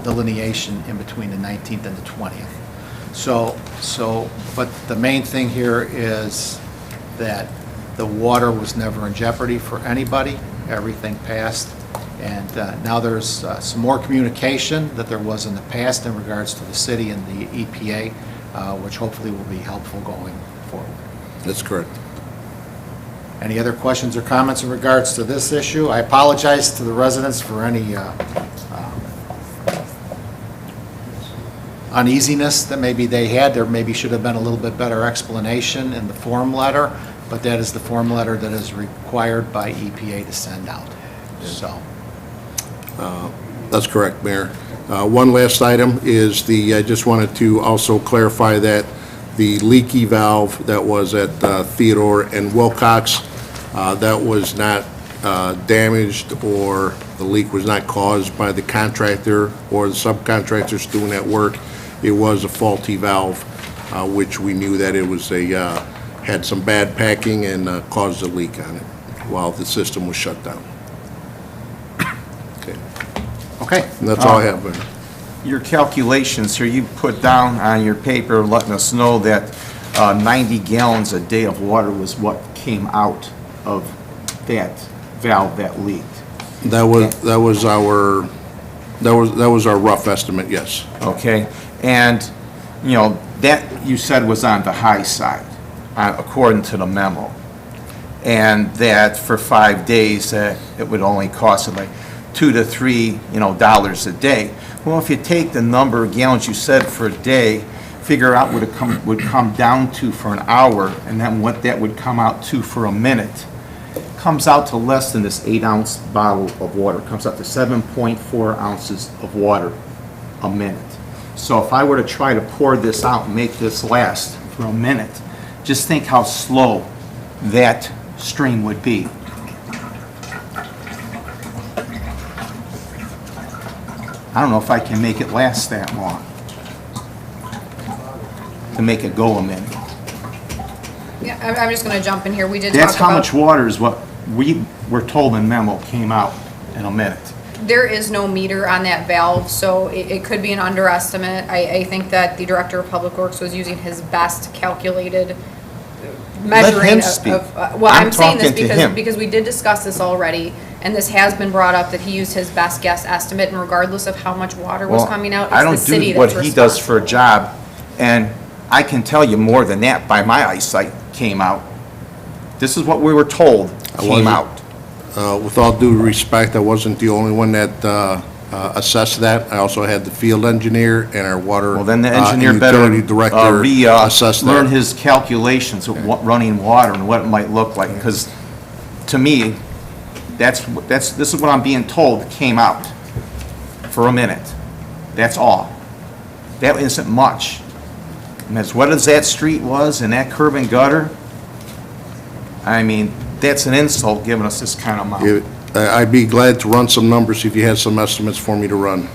delineation in between the 19th and the 20th. But the main thing here is that the water was never in jeopardy for anybody. Everything passed. And now there's some more communication that there was in the past in regards to the city and the EPA, which hopefully will be helpful going forward. That's correct. Any other questions or comments in regards to this issue? I apologize to the residents for any uneasiness that maybe they had. There maybe should have been a little bit better explanation in the form letter, but that is the form letter that is required by EPA to send out. So. That's correct, Mayor. One last item is I just wanted to also clarify that the leaky valve that was at Theodore and Wilcox, that was not damaged, or the leak was not caused by the contractor or the subcontractors doing that work. It was a faulty valve, which we knew that it was had some bad packing and caused a leak on it while the system was shut down. Okay. And that's all I have, Mayor. Your calculations here, you put down on your paper letting us know that 90 gallons a day of water was what came out of that valve that leaked. That was our rough estimate, yes. Okay, and, that you said was on the high side, according to the memo. And that for 5 days, it would only cost like $2 to $3, dollars a day. Well, if you take the number of gallons you said for a day, figure out what it would come down to for an hour, and then what that would come out to for a minute. Comes out to less than this 8-ounce bottle of water. It comes out to 7.4 ounces of water a minute. So if I were to try to pour this out and make this last for a minute, just think how slow that stream would be. I don't know if I can make it last that long, to make it go a minute. Yeah, I'm just going to jump in here. We did talk That's about... how much water is what we were told in memo came out in a minute. There is no meter on that valve, so it could be an underestimate. I think that the Director of Public Works was using his best calculated measuring him speak. well, I'm I'm saying this talking to him. because we did discuss this already, and this has been brought up that he used his best guess estimate, and regardless of how much water was Well, coming out, I it's the don't city do what that's he does for a responsible. job, and I can tell you more than that by my eyesight came out. This is what we were told came wasn't- out. With all due respect, I wasn't the only one that assessed that. I also had the field engineer and our water Well, then the and engineer better utility director assess that. learn his calculations of running water and what it might look like, because to me, this is what I'm being told came out for a minute. That's all. That isn't much. And as wet as that street was and that curb and gutter, I mean, that's an insult giving us this kind of amount. I'd be glad to run some numbers if you had some estimates for me to run.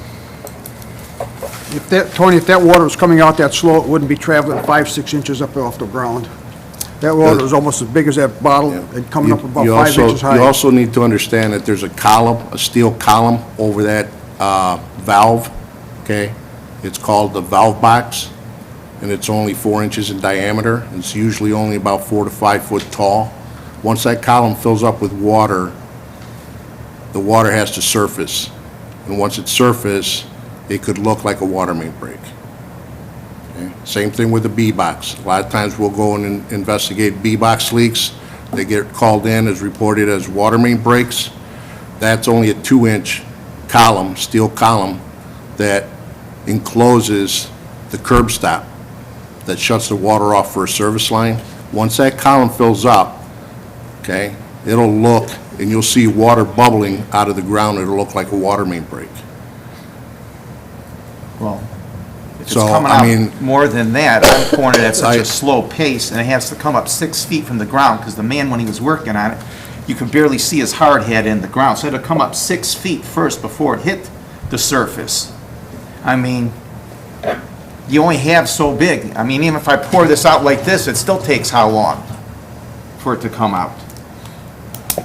Tony, if that water was coming out that slow, it wouldn't be traveling 5-6 inches up off the ground. That water was almost as big as that bottle and coming up about 5 inches high. You also need to understand that there's a column, a steel column over that valve, okay? It's called the valve box, and it's only 4 inches in diameter. It's usually only about 4 to 5 foot tall. Once that column fills up with water, the water has to surface. And once it surfaces, it could look like a water main break. Okay? Same thing with the B-box. A lot of times we'll go and investigate B-box leaks. They get called in as reported as water main breaks. That's only a 2-inch column, steel column, that encloses the curb stop that shuts the water off for a service line. Once that column fills up, okay, it'll look, and you'll see water bubbling out of the ground. It'll look like a water main break. Well, if it's So, coming I mean- out more than that, I'm pouring it at such a slow pace, and it has to come up 6 feet from the ground, because the man, when he was working on it, you could barely see his hard head in the ground, so it had to come up 6 feet first before it hit the surface. I mean, you only have so big. I mean, even if I pour this out like this, it still takes how long for it to come out?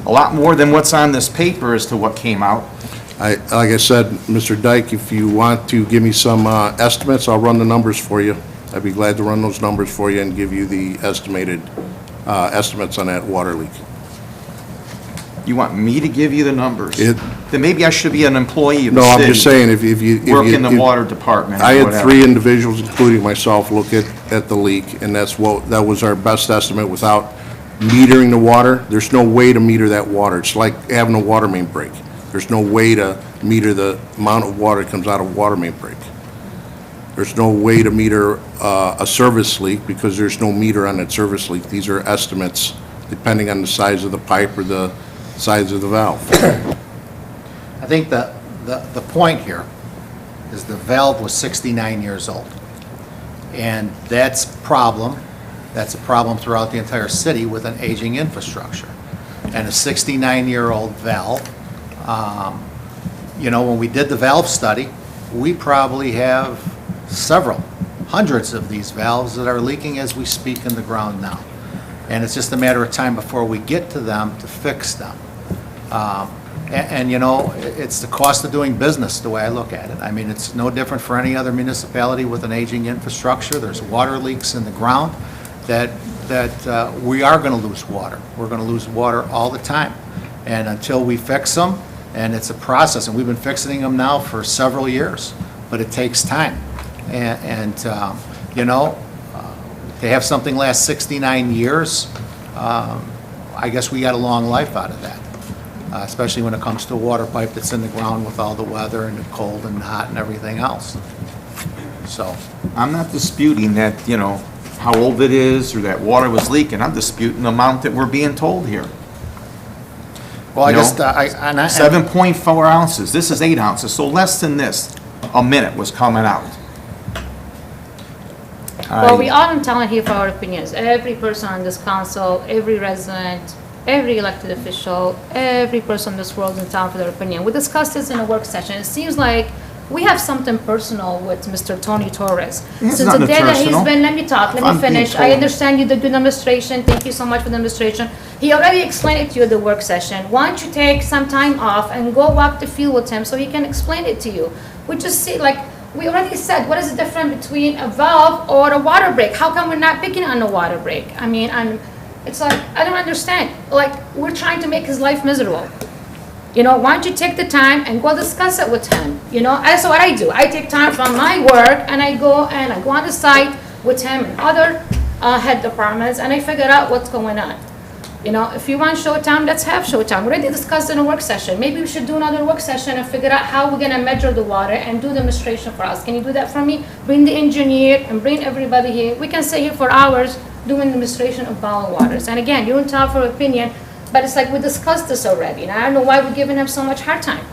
A lot more than what's on this paper as to what came out. Like I said, Mr. Dyke, if you want to give me some estimates, I'll run the numbers for you. I'd be glad to run those numbers for you and give you the estimated estimates on that water leak. You want me to give you the numbers? It- Then maybe I should be an employee of the No, city. I'm just saying, if you... Work in the water department or I had whatever. 3 individuals, including myself, look at the leak, and that was our best estimate without metering the water. There's no way to meter that water. It's like having a water main break. There's no way to meter the amount of water that comes out of a water main break. There's no way to meter a service leak because there's no meter on that service leak. These are estimates depending on the size of the pipe or the size of the valve. I think the point here is the valve was 69 years old. And that's a problem throughout the entire city with an aging infrastructure. And a 69-year-old valve, when we did the valve study, we probably have several, hundreds of these valves that are leaking as we speak in the ground now. And it's just a matter of time before we get to them to fix them. It's the cost of doing business, the way I look at it. I mean, it's no different for any other municipality with an aging infrastructure. There's water leaks in the ground that we are going to lose water. We're going to lose water all the time. And until we fix them, and it's a process, and we've been fixing them now for several years, but it takes time. To have something last 69 years, I guess we got a long life out of that. Especially when it comes to a water pipe that's in the ground with all the weather and the cold and hot and everything else. So, I'm not disputing that, how old it is or that water was leaking. I'm disputing the amount that we're being told here. well, I You just, know, 7.4 ounces. This is 8 ounces, so less than this. A minute was coming out. Well, we are entitled here for our opinions. Every person on this council, every resident, every elected official, every person in this world is entitled for their opinion. We discussed this in a work session. It seems like we have something personal with Mr. Tony Torres. It's Since the nothing day that he's personal. been, let me talk, let I'm me being finish. I told. understand you did good administration. Thank you so much for the administration. He already explained it to you at the work session. Why don't you take some time off and go walk the field with him so he can explain it to you? We just see, like, we already said, what is the difference between a valve or a water break? How come we're not picking on the water break? I mean, it's like, I don't understand. Like, we're trying to make his life miserable. You know, why don't you take the time and go discuss it with him? You know, that's what I do. I take time from my work and I go on the site with him and other head departments and I figure out what's going on. You know, if you want showtime, let's have showtime. We already discussed in a work session. Maybe we should do another work session and figure out how we're gonna measure the water and do the demonstration for us. Can you do that for me? Bring the engineer and bring everybody here. We can sit here for hours doing demonstration of bottled waters. And again, you're entitled for opinion, but it's like we discussed this already, and I don't know why we're giving him so much hard time.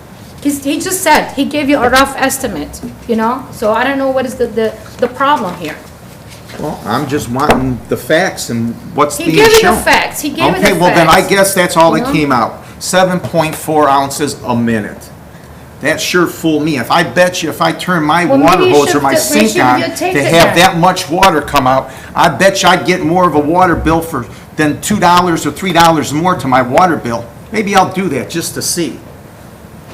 He just said, he gave you a rough estimate, you know? So I don't know what is the problem here. Well, I'm just wanting the facts and what's He being gave you shown. the facts, he gave you the facts. Okay, well then I guess that's all You that know? came out. 7.4 ounces a minute. That sure fooled me. If I bet you, if I turn my Well, water maybe you hose or should my differentiate sink on your to take it have then. that much water come out, I bet you I'd get more of a water bill than $2 or $3 more to my water bill. Maybe I'll do that just to see.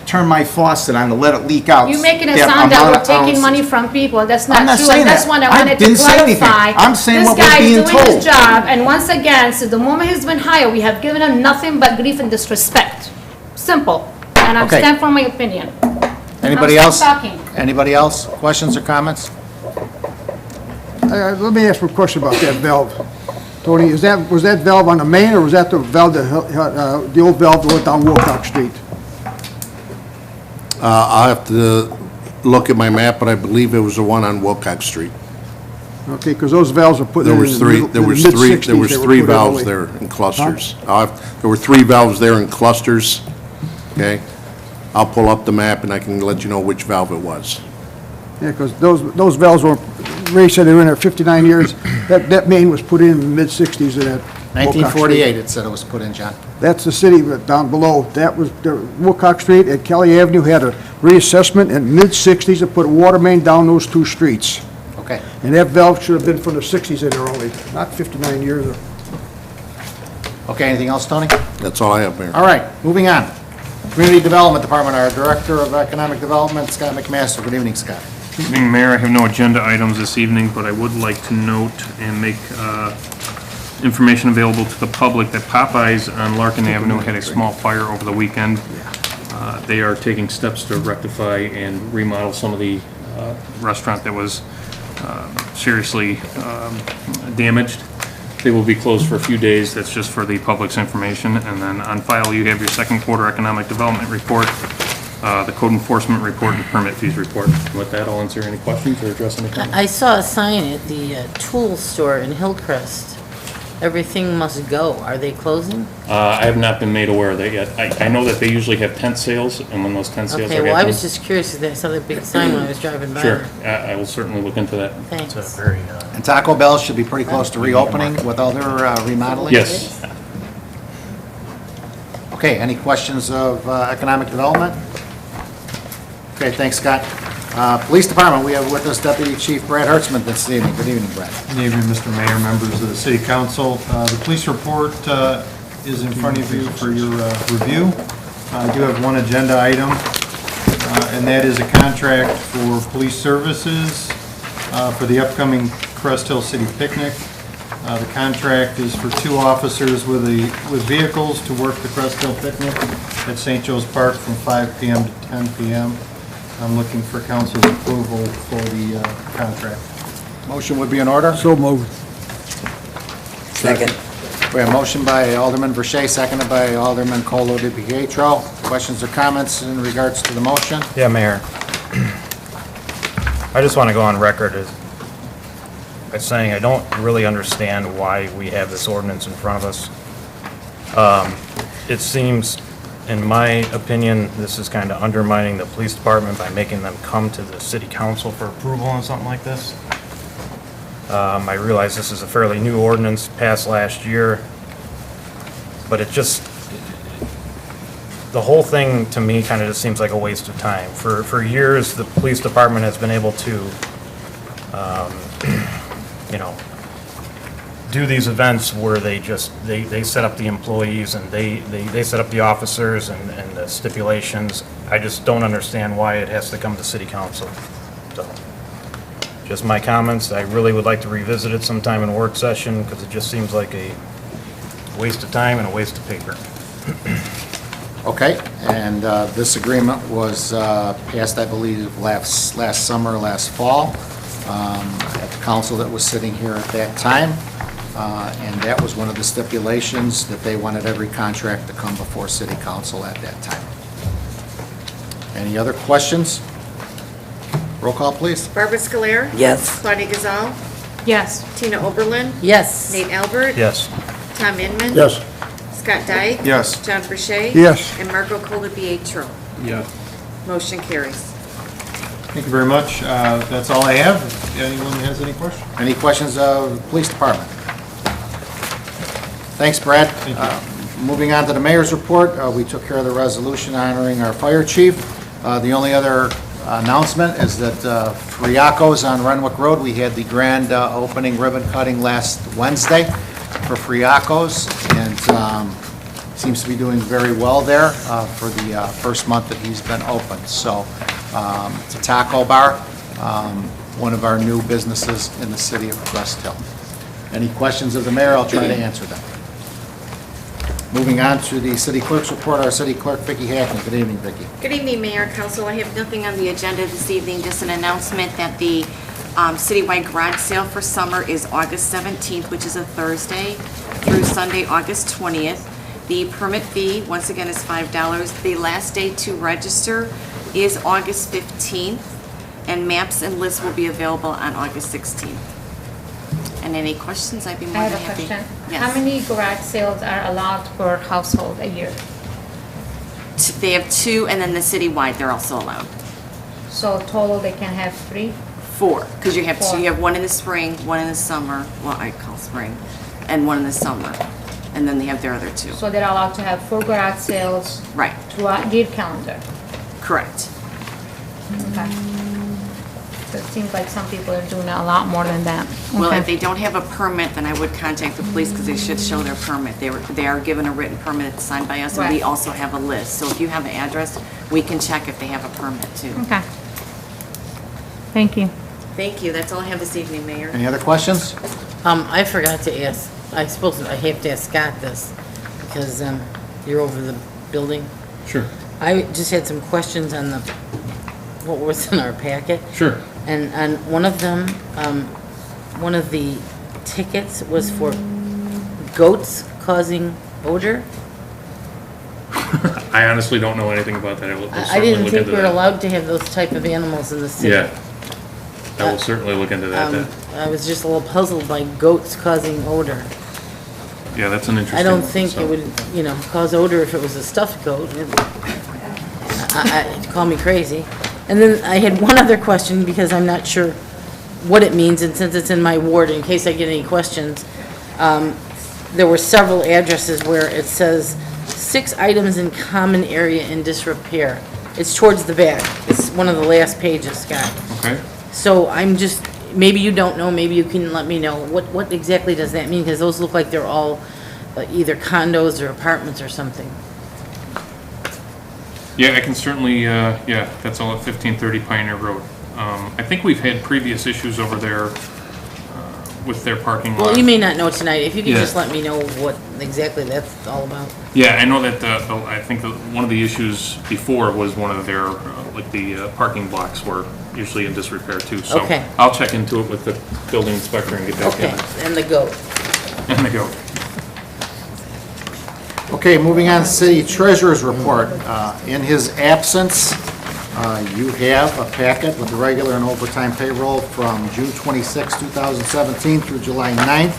Turn my faucet on to let it leak out. You're making it that sound that amount we're of taking ounces. money from people. That's I'm not not true, saying and that's that. what I I wanted to didn't say anything. clarify. I'm saying what we're This guy being is doing his told. job, and once again, since the moment he's been hired, we have given him nothing but grief and disrespect. Simple. And I Okay. stand for my opinion. Anybody I'm else? still talking. Anybody else? Questions or comments? Let me ask you a question about that valve. Tony, was that valve on the main, or was that the valve, the old valve that went down Wilcox Street? I'll have to look at my map, but I believe it was the one on Wilcox Street. Okay, because those valves were put in There the was three, middle- there in the was mid-60s. there was they were three put in valves early. there in clusters. There were three valves there in clusters, okay? I'll pull up the map and I can let you know which valve it was. Yeah, because those valves were, Ray said they were in there 59 years. That main was put in the mid-60s in that Wilcox Street. 1948, it said it was put in, John. That's the city down below. That was, the Wilcox Street and Kelly Avenue had a reassessment in mid-60s to put a water main down those two streets. Okay. And that valve should have been from the 60s in there only, not 59 years. Okay, anything else, Tony? That's all I have, Mayor. All right, moving on. Community Development Department, our Director of Economic Development, Scott McMaster. Good evening, Scott. Evening, Mayor. I have no agenda items this evening, but I would like to note and make information available to the public that Popeyes on Larkin Avenue had a small fire over the weekend. They are taking steps to rectify and remodel some of the restaurant that was seriously damaged. They will be closed for a few days. That's just for the public's information. And then on file, you have your second quarter economic development report, the code enforcement report, and permit fees report. With that, I'll answer any questions or address any comments. I saw a sign at the tool store in Hillcrest. Everything must go. Are they closing? I have not been made aware of that yet. I know that they usually have tent sales, and when those tent sales Okay, are well, I happening. was just curious because I saw that big sign when I was driving by. Sure, I will certainly look into that. Thanks. And Taco Bell should be pretty close to reopening with all their remodeling? Yes. Okay, any questions of Economic Development? Okay, thanks, Scott. Police Department, we have with us Deputy Chief Brad Hertzman this evening. Good evening, Brad. Good evening, Mr. Mayor, members of the City Council. The police report is in front of you for your review. I do have one agenda item, and that is a contract for police services for the upcoming Crest Hill City Picnic. The contract is for 2 officers with vehicles to work the Crest Hill Picnic at St. Joe's Park from 5 p.m. to 10 p.m. I'm looking for council's approval for the contract. Motion would be in order? So moved. Second. We have a motion by Alderman Verche, seconded by Alderman Colo DiPietro. Questions or comments in regards to the motion? Yeah, Mayor. I just want to go on record by saying I don't really understand why we have this ordinance in front of us. It seems, in my opinion, this is kind of undermining the police department by making them come to the city council for approval on something like this. I realize this is a fairly new ordinance passed last year, but it just, the whole thing, to me, kind of just seems like a waste of time. For years, the police department has been able to, you know, do these events where they just, they set up the employees and they set up the officers and the stipulations. I just don't understand why it has to come to city council. So, just my comments. I really would like to revisit it sometime in a work session because it just seems like a waste of time and a waste of paper. Okay, and this agreement was passed, I believe, last summer, last fall, at the council that was sitting here at that time. And that was one of the stipulations, that they wanted every contract to come before city council at that time. Any other questions? Roll call, please. Barbara Scoler? Yes. Claudia Gazal? Yes. Tina Oberlin? Yes. Nate Albert? Yes. Tom Inman? Yes. Scott Dyke? Yes. John Burchett? Yes. And Marco Colabiatro. Yes. Motion carries. Thank you very much. That's all I have. If anyone has any questions? Any questions of the police department? Thanks, Brad. Moving on to the mayor's report, we took care of the resolution honoring our fire chief. The only other announcement is that Friacos on Renwick Road, we had the grand opening ribbon cutting last Wednesday for Friacos, and seems to be doing very well there for the first month that he's been open. So it's a taco bar, one of our new businesses in the city of Crest Hill. Any questions of the mayor? I'll try to answer them. Moving on to the city clerk's report, our city clerk, Vicki Hackney. Good evening, Vicki. Good evening, Mayor, Council. I have nothing on the agenda this evening, just an announcement that the citywide garage sale for summer is August 17th, which is a Thursday, through Sunday, August 20th. The permit fee, once again, is $5. The last day to register is August 15th, and maps and lists will be available on August 16th. And any questions, I'd be more I than have a happy. question. Yes. How many garage sales are allowed per household a year? They have 2, and then the citywide, they're also allowed. So total, they can have 3? 4, because you have 2. 4. You have one in the spring, one in the summer, well, I call spring, and one in the summer. And then they have their other 2. So they're allowed to have 4 garage sales Right, throughout the calendar? correct. Okay. So it seems like some people are doing a lot more than that. Well, Okay. if they don't have a permit, then I would contact the police because they should show their permit. They are given a written permit signed by us, and we Right. also have a list. So if you have an address, we can check if they have a permit too. Okay. Thank you. Thank you. That's all I have this evening, Mayor. Any other questions? I forgot to ask, I suppose I have to ask Scott this, because you're over the building. Sure. I just had some questions on the, what was in our packet. Sure. And on one of them, one of the tickets was for goats causing odor. I honestly don't know anything about that. We'll I certainly didn't look think into we were that. allowed to have those type of animals in the city. Yeah. I will certainly look into that. I was just a little puzzled by goats causing odor. Yeah, that's an interesting. I don't think so- it would, cause odor if it was a stuffed goat. It'd call me crazy. And then I had one other question, because I'm not sure what it means, and since it's in my ward, in case I get any questions, there were several addresses where it says 6 items in common area in disrepair. It's towards the back. It's one of the last pages, Scott. Okay. So I'm just, maybe you don't know, maybe you can let me know. What exactly does that mean? Because those look like they're all either condos or apartments or something. Yeah, I can certainly, that's all at 1530 Pioneer Road. I think we've had previous issues over there with their parking lot. Well, you may not know tonight. If you could Yeah. just let me know what exactly that's all about. Yeah, I know that, I think that one of the issues before was one of their, the parking blocks were usually in disrepair too. So Okay. I'll check into it with the building inspector and get back to you. Okay, and the goat. And the goat. Okay, moving on to city treasurer's report. In his absence, you have a packet with the regular and overtime payroll from June 26, 2017 through July 9th,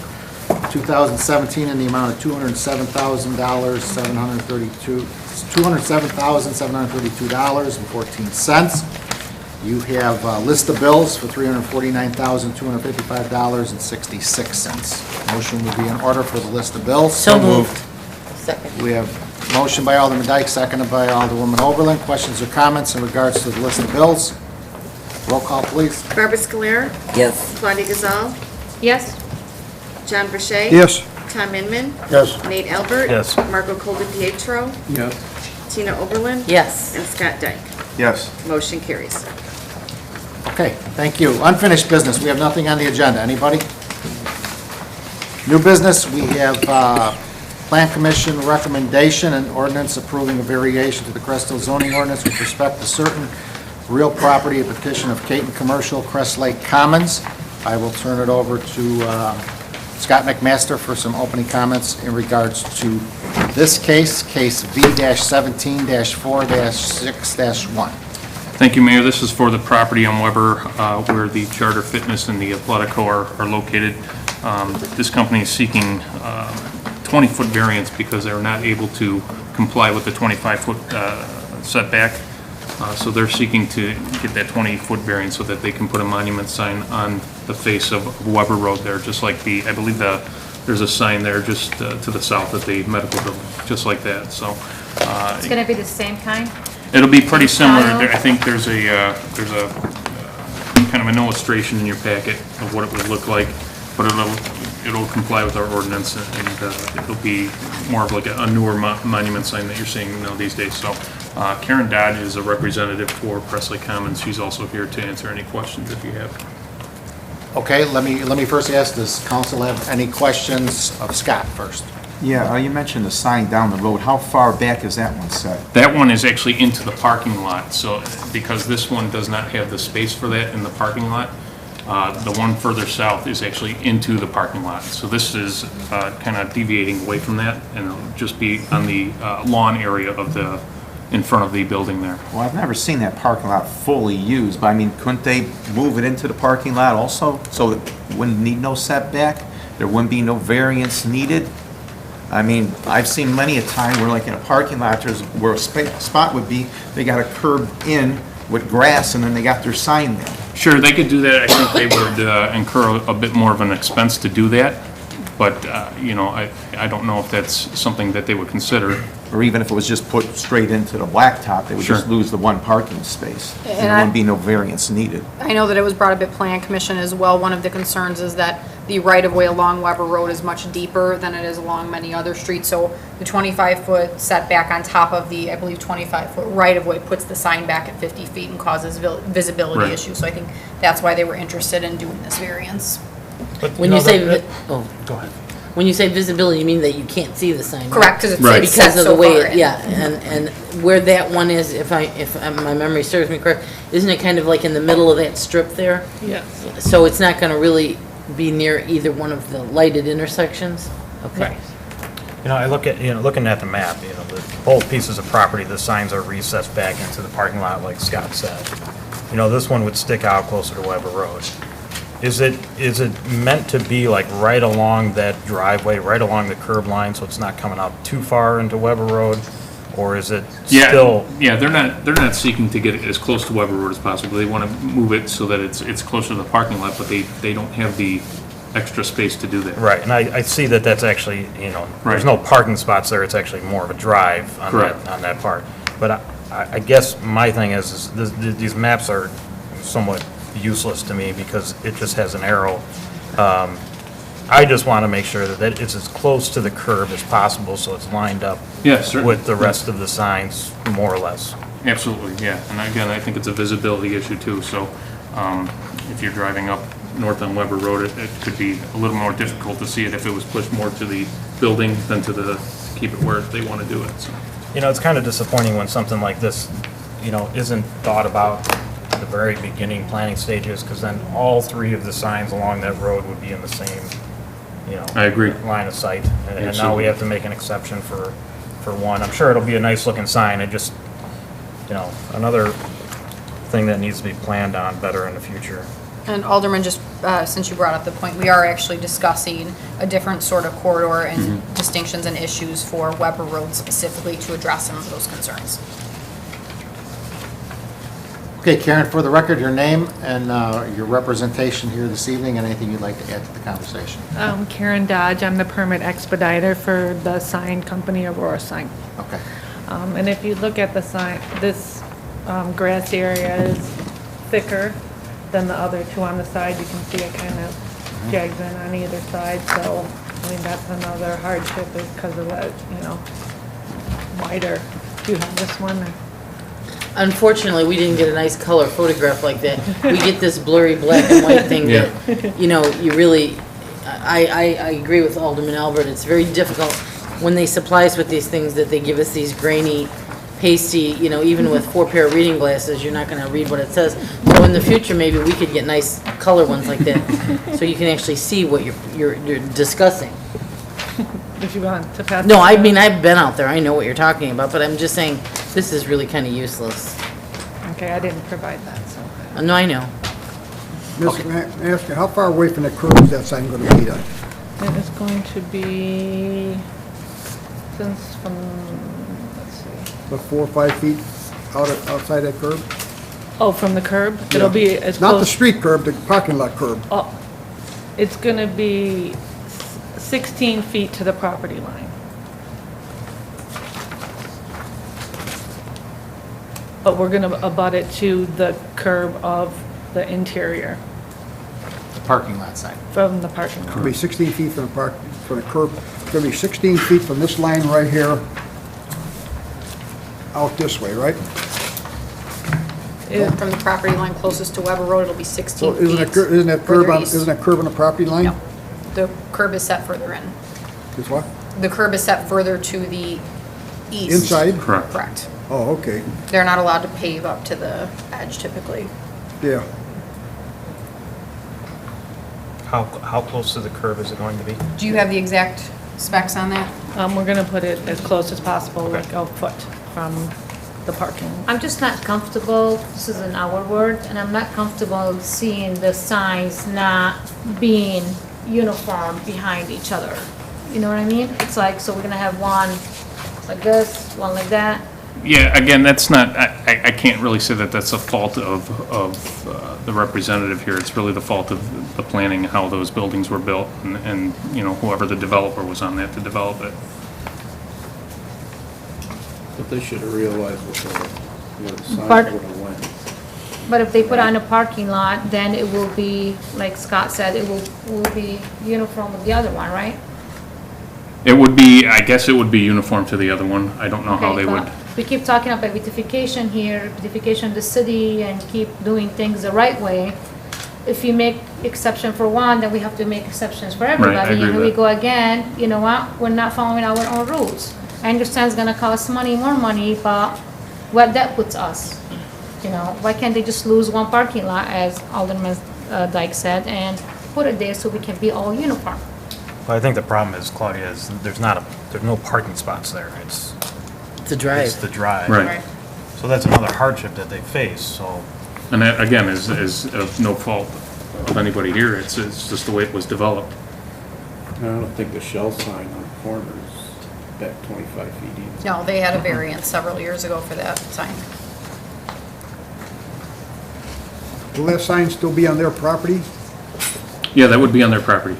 2017 in the amount of $207,732.14. You have a list of bills for $349,255.66. Motion would be in order for the list of bills. So moved. Second. We have Motion by Alderman Dyke, seconded by Alderwoman Oberlin. Questions or comments in regards to the list of bills? Roll call, please. Barbara Scoler, Yes. Claudia Gazal, Yes. John Verche. Yes. Tom Inman. Yes. Nate Albert. Yes. Marco Colapietro. Yes. Tina Oberlin. Yes. And Scott Dyke. Yes. Motion carries. Okay, thank you. Unfinished business, we have nothing on the agenda. Anybody? New business, we have Plan Commission recommendation and ordinance approving a variation to the Crest Hill zoning ordinance with respect to certain real property, a petition of Caton Commercial Crest Lake Commons. I will turn it over to Scott McMaster for some opening comments in regards to this case, case V-17-4-6-1. Thank you, Mayor. This is for the property on Weber where the Charter Fitness and the Athletico are located. This company is seeking 20-foot variance because they're not able to comply with the 25-foot setback. So they're seeking to get that 20-foot variance so that they can put a monument sign on the face of Weber Road there, just like I believe there's a sign there just to the south of the medical building, just like that. So It's gonna be the same kind? it'll be pretty similar. Style? I think there's a kind of an illustration in your packet of what it would look like, but it'll comply with our ordinance, and it'll be more of like a newer monument sign that you're seeing now these days. So Karen Dodd is a representative for Presley Commons. She's also here to answer any questions if you have. Okay, let me first ask, does council have any questions of Scott first? Yeah, you mentioned the sign down the road. How far back is that one set? That one is actually into the parking lot, so because this one does not have the space for that in the parking lot, the one further south is actually into the parking lot. So this is kind of deviating away from that, and it'll just be on the lawn area of in front of the building there. Well, I've never seen that parking lot fully used, but I mean, couldn't they move it into the parking lot also? So it wouldn't need no setback? There wouldn't be no variance needed? I mean, I've seen many a time where like in a parking lot, where a spot would be, they got a curb in with grass and then they got their sign there. Sure, they could do that. I think they would incur a bit more of an expense to do that, but, you know, I don't know if that's something that they would consider. Or even if it was just put straight into the blacktop, they would just Sure. lose the one parking space. And There wouldn't be no variance needed. I know that it was brought up at Plan Commission as well. One of the concerns is that the right-of-way along Weber Road is much deeper than it is along many other streets. So the 25-foot setback on top of the, I believe, 25-foot right-of-way puts the sign back at 50 feet and causes visibility Right. issues. So I think that's why they were interested in doing this variance. When you say, go ahead. When you say visibility, you mean that you can't see the sign? right? Correct, 'cause it's Right. set Because of so the way, far it- in. yeah, and where that one is, if my memory serves me correct, isn't it kind of like in the middle of that strip there? Yes. So it's not gonna really be near either one of the lighted intersections? Okay. You know, I look at, looking at the map, both pieces of property, the signs are recessed back into the parking lot, like Scott said. This one would stick out closer to Weber Road. Is it meant to be like right along that driveway, right along the curb line, so it's not coming out too far into Weber Road? Or is it still? Yeah, they're not seeking to get it as close to Weber Road as possible. They want to move it so that it's closer to the parking lot, but they don't have the extra space to do that. Right, and I see that that's actually, Right. there's no parking spots there, it's actually more of a drive on Correct. that part. But I guess my thing is these maps are somewhat useless to me because it just has an arrow. I just want to make sure that it's as close to the curb as possible, so it's lined up Yeah, certainly. with the rest of the signs, more or less. Absolutely, yeah. And again, I think it's a visibility issue too, so if you're driving up north on Weber Road, it could be a little more difficult to see it if it was pushed more to the building than to keep it where they want to do it, so. It's kind of disappointing when something like this, isn't thought about at the very beginning planning stages, because then all three of the signs along that road would be in the same, I agree. line of sight. And now we Absolutely. have to make an exception for one. I'm sure it'll be a nice looking sign. It just, another thing that needs to be planned on better in the future. And Alderman, just since you brought up the point, we are actually discussing a different sort of corridor and distinctions and issues for Weber Road specifically to address some of those concerns. Okay, Karen, for the record, your name and your representation here this evening, and anything you'd like to add to the conversation. Karen Dodge, I'm the permit expediter for the sign company, Aurora Sign. Okay. And if you look at the sign, this grass area is thicker than the other two on the side. You can see it kind of jags in on either side, so, I mean, that's another hardship is because of that, you know, wider. Do you have this one? Or? Unfortunately, we didn't get a nice color photograph like that. We get this blurry black and white thing that, you know, you really, I agree with Alderman Albert. It's very difficult when they supply us with these things that they give us these grainy, pasty, you know, even with 4 pair of reading glasses, you're not going to read what it says. So in the future, maybe we could get nice color ones like that so you can actually see what you're discussing. If you want to pass. No, I mean, I've been out there. I know what you're talking about, but I'm just saying, this is really kind of useless. Okay, I didn't provide that, so. No, I know. Miss, may I ask you, how far away from the curb is that sign going to be then? It is going to be, since from, let's see. About 4 or 5 feet outside that curb? Oh, from the curb? It'll be as Not the close. street curb, the parking lot curb. Oh, it's gonna be 16 feet to the property line. But we're gonna abut it to the curb of the interior, The parking lot side. from the parking It'll lot. be 16 feet from the curb. It's going to be 16 feet from this line right here out this way, right? From the property line closest to Weber Road, it'll be 16 So feet. isn't that curb further on, east. isn't that curb on the property line? No. The curb is set further in. Is what? The curb is set further to the east. Inside? Correct. Correct. Oh, okay, They're not allowed to pave up to the edge typically. yeah. How close to the curb is it going to be? Do you have the exact specs on that? We're gonna put it as close as possible, like a foot from the parking. I'm just not comfortable, this is in our word, and I'm not comfortable seeing the signs not being uniform behind each other. You know what I mean? It's like, so we're gonna have one like this, one like that. Yeah, again, that's not, I can't really say that that's a fault of the representative here. It's really the fault of the planning, how those buildings were built, and, you know, whoever the developer was on that to develop it. But they should have realized where the sign But- would have went. But if they put on a parking lot, then it will be, like Scott said, it will be uniform with the other one, right? It would be, I guess it would be uniform to the other one. I don't know how Okay, they but would. we keep talking about beautification here, beautification of the city, and keep doing things the right way. If you make exception for one, then we have to make exceptions for everybody. agree And here with we that. go again, you know what, we're not following our own rules. I understand it's gonna cost money, more money, but what that puts us, you know? Why can't they just lose one parking lot, as Alderman Dyke said, and put it there so we can be all uniform? Well, I think the problem is, Claudia, is there's no parking spots there. It's The drive. It's the drive. Right. So that's another hardship that they face, so. And that, again, is of no fault of anybody here. It's just the way it was developed. I don't think the shell sign on the corner is back 25 feet either. No, they had a variance several years ago for that sign. Will that sign still be on their property? Yeah, that would be on their property.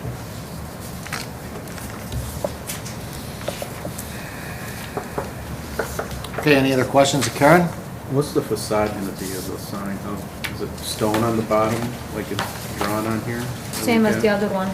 Okay, any other questions of Karen? What's the facade gonna be of the sign? Is it stone on the bottom, like it's drawn on here? Same as the other one.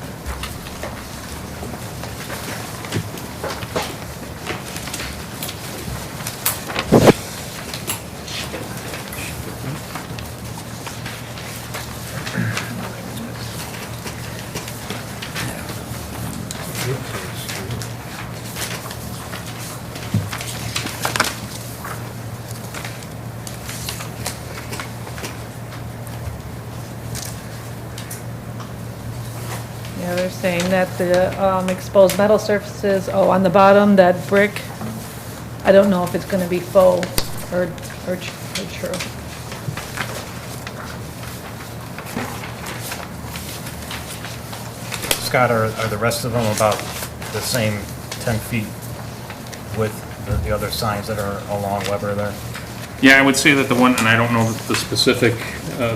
Yeah, they're saying that the exposed metal surfaces, oh, on the bottom, that brick, I don't know if it's gonna be faux or true. Scott, are the rest of them about the same 10 feet with the other signs that are along Weber there? Yeah, I would say that the one, and I don't know the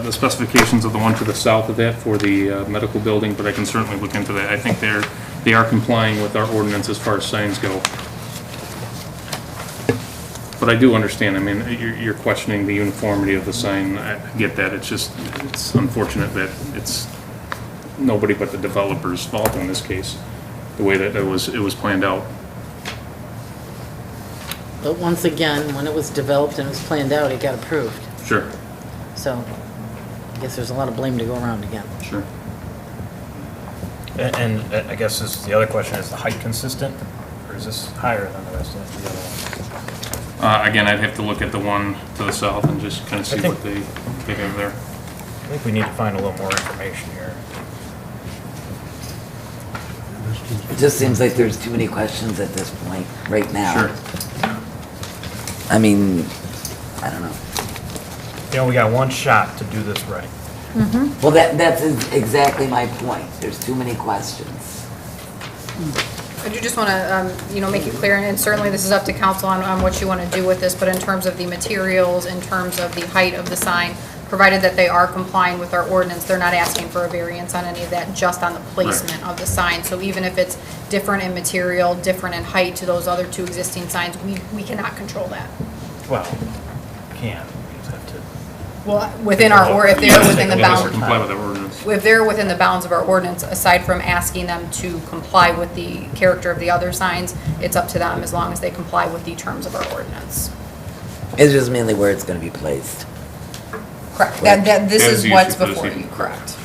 the specifications of the one to the south of that for the medical building, but I can certainly look into that. I think they are complying with our ordinance as far as signs go. But I do understand, I mean, you're questioning the uniformity of the sign. I get that. It's unfortunate that it's nobody but the developer's fault in this case, the way that it was planned out. But once again, when it was developed and it was planned out, it got approved. Sure. So I guess there's a lot of blame to go around again. Sure. And I guess the other question, is the height consistent, or is this higher than the rest of the other ones? Again, I'd have to look at the one to the south and just kind of see what they have there. I think we need to find a little more information here. It just seems like there's too many questions at this point, right now. Sure. I mean, I don't know. You know, we got one shot to do this right. Well, that's exactly my point. There's too many questions. I do just want to, make it clear, and certainly this is up to council on what you want to do with this, but in terms of the materials, in terms of the height of the sign, provided that they are complying with our ordinance, they're not asking for a variance on any of that, just on the placement of the sign. So even if it's different in material, different in height to those other two existing signs, we cannot control that. Well, can, we just have to. Well, within our, or if they're within the bounds. Comply with our ordinance. If they're within the bounds of our ordinance, aside from asking them to comply with the character of the other signs, it's up to them as long as they comply with the terms of our ordinance. It's just mainly where it's going to be placed. Correct. This is what's before you, correct.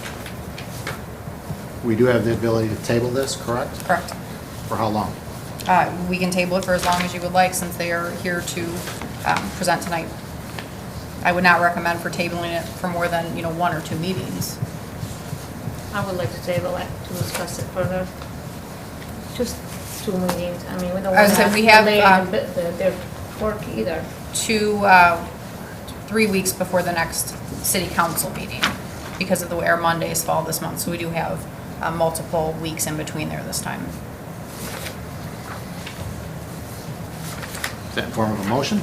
We do have the ability to table this, correct? Correct. For how long? We can table it for as long as you would like, since they are here to present tonight. I would not recommend for tabling it for more than, 1 or 2 meetings. I would like to table it to discuss it further. Just 2 meetings. I mean, we don't I want was to saying we have, delay their work either. 3 weeks before the next city council meeting, because of the way our Mondays fall this month. So we do have multiple weeks in between there this time. Is that in form of a motion?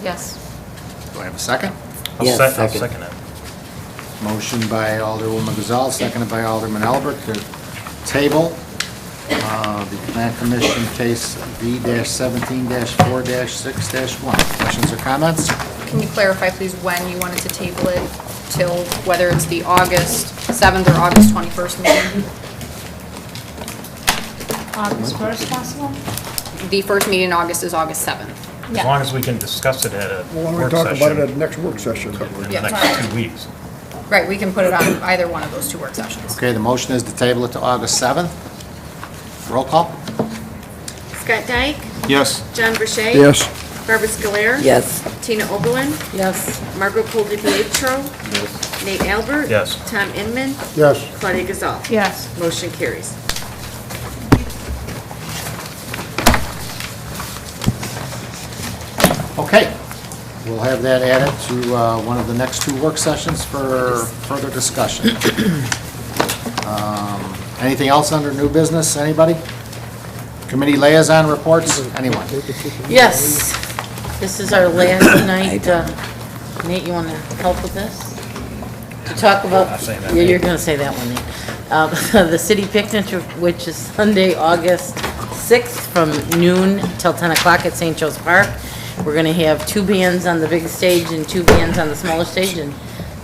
Yes. Do I have a second? Yes, I'll second. second it. Motion by Alderwoman Gazal, seconded by Alderman Albert to table the Plan Commission case V-17-4-6-1. Questions or comments? Can you clarify, please, when you wanted to table it till, whether it's the August 7th or August 21st meeting? August 1st possible? The first meeting in August is August 7th. As long as we can discuss it at a Well, why don't we work talk about it at session the next work session? in the Yeah. next 2 weeks. Right, we can put it on either one of those 2 work sessions. Okay, the motion is to table it to August 7th. Roll call? Scott Dyke? Yes. John Verche? Yes. Barbara Scoler? Yes. Tina Oberlin? Yes. Margot Colby-Pietro? Nate Albert? Yes. Tom Inman? Yes. Claudia Gazal? Yes. Motion carries. Okay, we'll have that added to one of the next 2 work sessions for further discussion. Anything else under new business, anybody? Committee liaison reports, anyone? Yes. This is our last night. Nate, you want to help with this? To talk about, yeah, you're going to say that one, Nate. The city picnic, which is Sunday, August 6th, from noon till 10 o'clock at St. Joe's Park. We're going to have 2 bands on the big stage and 2 bands on the smaller stage. And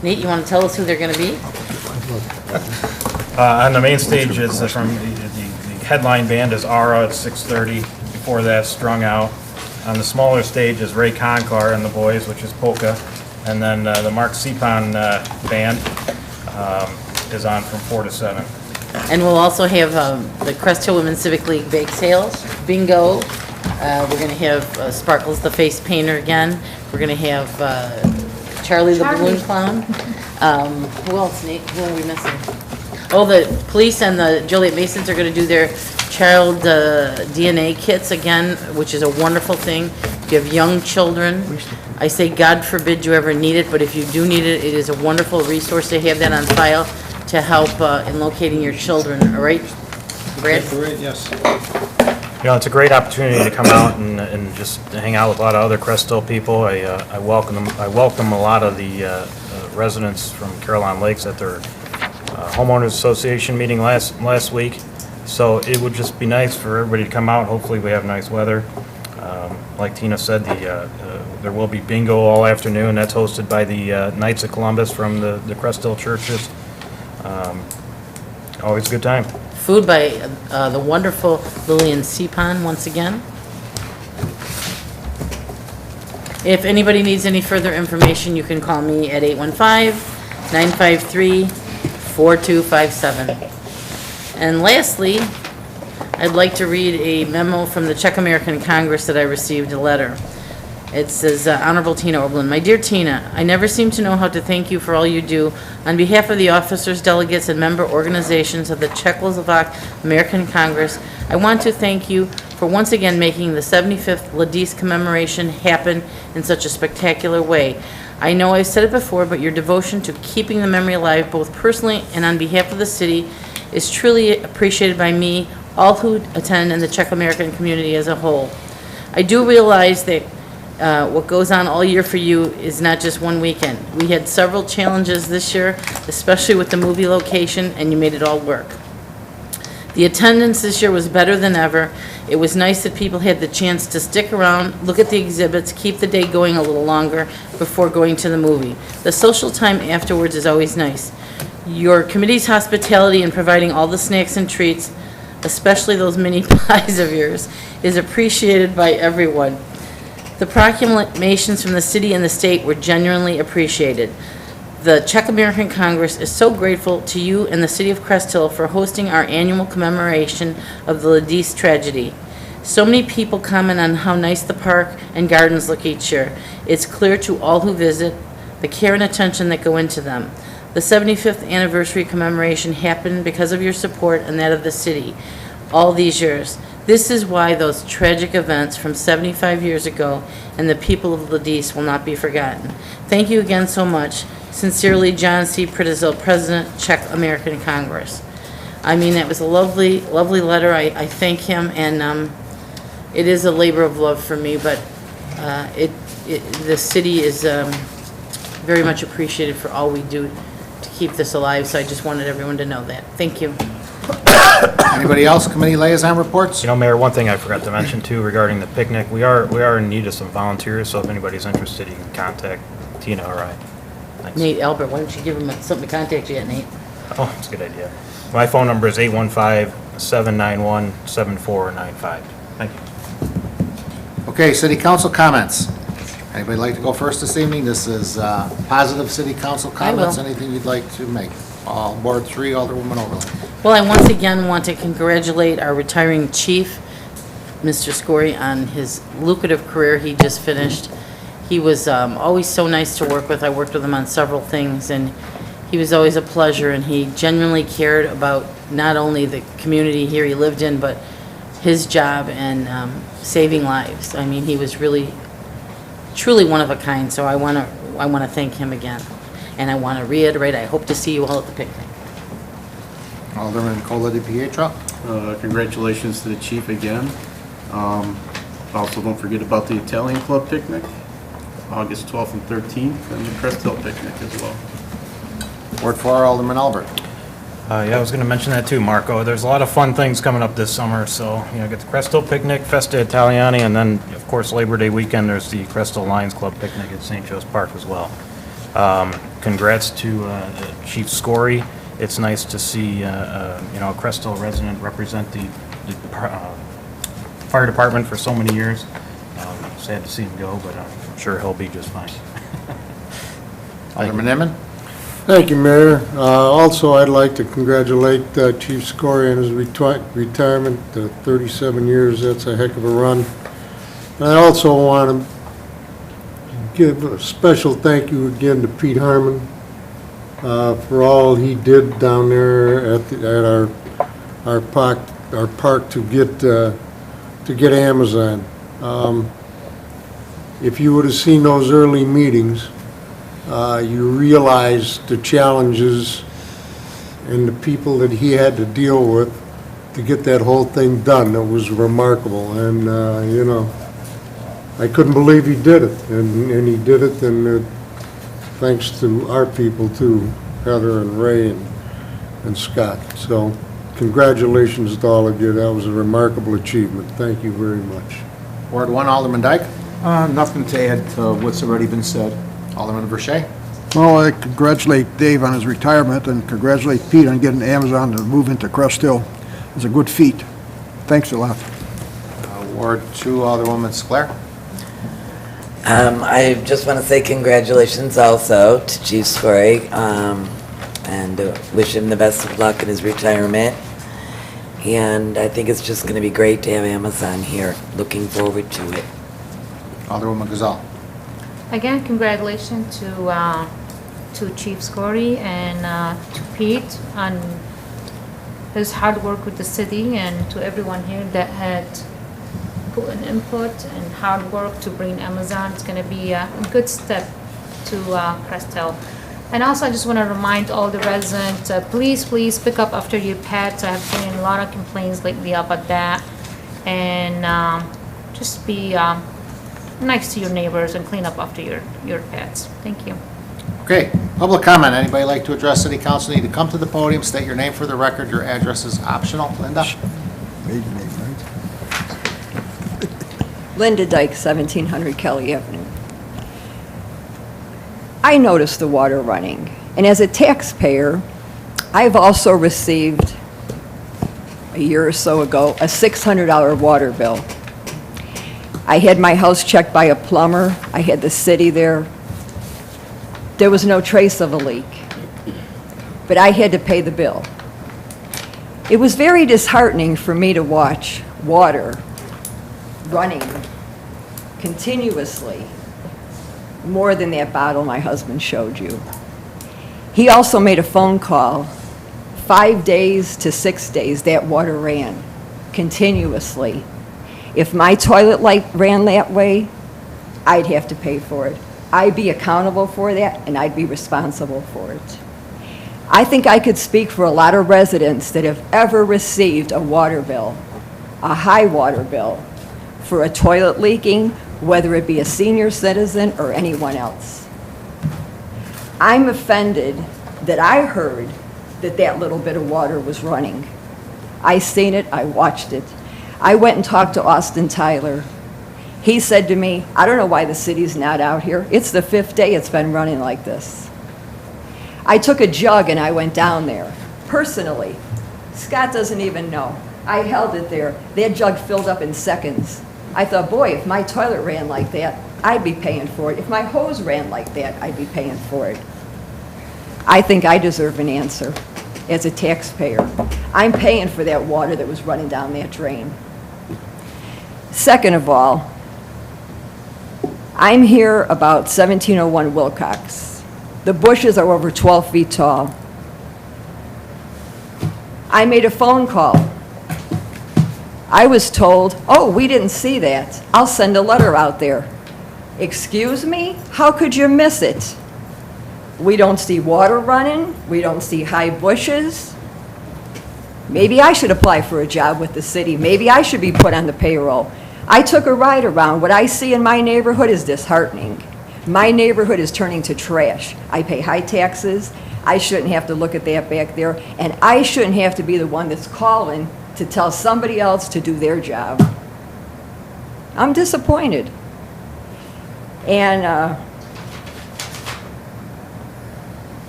Nate, you want to tell us who they're going to be? On the main stage, it's from the headline band is Aura at 6:30. Before that, Strung Out. On the smaller stage is Ray Concar and the Boys, which is Polka. And then the Mark Sepon band is on from 4 to 7. And we'll also have the Crest Hill Women's Civic League bake sale, bingo. We're going to have Sparkles the Face Painter again. We're going to have Charlie the Balloon Clown. Who else, Nate? Who are we missing? Oh, the police and the Joliet Masons are going to do their child DNA kits again, which is a wonderful thing. If you have young children, I say God forbid you ever need it, but if you do need it, it is a wonderful resource to have that on file to help in locating your children, all right? Brad? Yes. You know, it's a great opportunity to come out and just hang out with a lot of other Crest Hill people. I welcome a lot of the residents from Caroline Lakes at their homeowners association meeting last week. So it would just be nice for everybody to come out. Hopefully we have nice weather. Like Tina said, there will be bingo all afternoon. That's hosted by the Knights of Columbus from the Crest Hill churches. Always a good time. Food by the wonderful Lillian Seapon once again. If anybody needs any further information, you can call me at 815-953-4257. And lastly, I'd like to read a memo from the Czech American Congress that I received, a letter. It says, Honorable Tina Oberlin, my dear Tina, I never seem to know how to thank you for all you do. On behalf of the officers, delegates, and member organizations of the Czechoslovak American Congress, I want to thank you for once again making the 75th Ladis commemoration happen in such a spectacular way. I know I've said it before, but your devotion to keeping the memory alive, both personally and on behalf of the city, is truly appreciated by me, all who attend, and the Czech American community as a whole. I do realize that what goes on all year for you is not just one weekend. We had several challenges this year, especially with the movie location, and you made it all work. The attendance this year was better than ever. It was nice that people had the chance to stick around, look at the exhibits, keep the day going a little longer before going to the movie. The social time afterwards is always nice. Your committee's hospitality in providing all the snacks and treats, especially those mini pies of yours, is appreciated by everyone. The proclamations from the city and the state were genuinely appreciated. The Czech American Congress is so grateful to you and the city of Crest Hill for hosting our annual commemoration of the Ladis tragedy. So many people comment on how nice the park and gardens look each year. It's clear to all who visit the care and attention that go into them. The 75th anniversary commemoration happened because of your support and that of the city all these years. This is why those tragic events from 75 years ago and the people of Ladis will not be forgotten. Thank you again so much. Sincerely, John C. Pritizil, President, Czech American Congress. I mean, that was a lovely, lovely letter. I thank him, and it is a labor of love for me, but the city is very much appreciated for all we do to keep this alive, so I just wanted everyone to know that. Thank you. Anybody else, committee liaison reports? You know, Mayor, one thing I forgot to mention too regarding the picnic, we are in need of some volunteers, so if anybody's interested, you can contact Tina or I. Thanks. Nate Albert, why don't you give him something to contact you at, Nate? Oh, that's a good idea. My phone number is 815-791-7495. Thank you. Okay, city council comments. Anybody like to go first this evening? This is positive city council comments. will. Anything you'd like to make? Ward 3, Alderwoman Oberlin. Well, I once again want to congratulate our retiring chief, Mr. Scory, on his lucrative career he just finished. He was always so nice to work with. I worked with him on several things, and he was always a pleasure, and he genuinely cared about not only the community here he lived in, but his job and saving lives. I mean, he was really, truly one of a kind, so I want to thank him again. And I want to reiterate, I hope to see you all at the picnic. Alderman Cola de Pietro. Congratulations to the chief again. Also, don't forget about the Italian Club picnic, August 12th and 13th, and the Crest Hill picnic as well. Ward 4, Alderman Albert. Yeah, I was going to mention that too, Marco. There's a lot of fun things coming up this summer, so, you know, get the Crest Hill picnic, Festa Italiani, and then, of course, Labor Day weekend, there's the Crest Hill Lions Club picnic at St. Joe's Park as well. Congrats to Chief Scory. It's nice to see, you know, a Crest Hill resident represent the fire department for so many years. Sad to see him go, but I'm sure he'll be just fine. Alderman Inman. Thank you, Mayor. Also, I'd like to congratulate Chief Scory on his retirement, 37 years, that's a heck of a run. And I also want to give a special thank you again to Pete Harmon for all he did down there at our park to get Amazon. If you would have seen those early meetings, you realize the challenges and the people that he had to deal with to get that whole thing done. It was remarkable, and, you know, I couldn't believe he did it, and he did it, and thanks to our people too, Heather and Ray and Scott. So congratulations to all of you. That was a remarkable achievement. Thank you very much. Ward 1, Alderman Dyke. Nothing to add to what's already been said. Alderman Verche. Well, I congratulate Dave on his retirement and congratulate Pete on getting Amazon to move into Crest Hill. It's a good feat. Thanks a lot. Ward 2, Alderwoman Sclair. I just want to say congratulations also to Chief Scory, and wish him the best of luck in his retirement. And I think it's just going to be great to have Amazon here. Looking forward to it. Alderwoman Gazal. Again, congratulations to Chief Scory and to Pete on his hard work with the city, and to everyone here that had put an input and hard work to bring Amazon. It's going to be a good step to Crest Hill. And also, I just want to remind all the residents, please pick up after your pets. I have seen a lot of complaints lately about that. And just be nice to your neighbors and clean up after your pets. Thank you. Okay, public comment. Anybody like to address City Council? Need to come to the podium, state your name for the record. Your address is optional. Linda? Maiden name, right? Linda Dyke, 1700 Kelly Avenue. I noticed the water running, and as a taxpayer, I've also received, a year or so ago, a $600 water bill. I had my house checked by a plumber. I had the city there. There was no trace of a leak, but I had to pay the bill. It was very disheartening for me to watch water running continuously, more than that bottle my husband showed you. He also made a phone call. 5 days to 6 days, that water ran continuously. If my toilet light ran that way, I'd have to pay for it. I'd be accountable for that, and I'd be responsible for it. I think I could speak for a lot of residents that have ever received a water bill, a high water bill, for a toilet leaking, whether it be a senior citizen or anyone else. I'm offended that I heard that that little bit of water was running. I seen it, I watched it. I went and talked to Austin Tyler. He said to me, I don't know why the city's not out here. It's the 5th day it's been running like this. I took a jug and I went down there, personally. Scott doesn't even know. I held it there. That jug filled up in seconds. I thought, boy, if my toilet ran like that, I'd be paying for it. If my hose ran like that, I'd be paying for it. I think I deserve an answer as a taxpayer. I'm paying for that water that was running down that drain. Second of all, I'm here about 1701 Wilcox. The bushes are over 12 feet tall. I made a phone call. I was told, oh, we didn't see that. I'll send a letter out there. Excuse me? How could you miss it? We don't see water running. We don't see high bushes. Maybe I should apply for a job with the city. Maybe I should be put on the payroll. I took a ride around. What I see in my neighborhood is disheartening. My neighborhood is turning to trash. I pay high taxes. I shouldn't have to look at that back there. And I shouldn't have to be the one that's calling to tell somebody else to do their job. I'm disappointed. And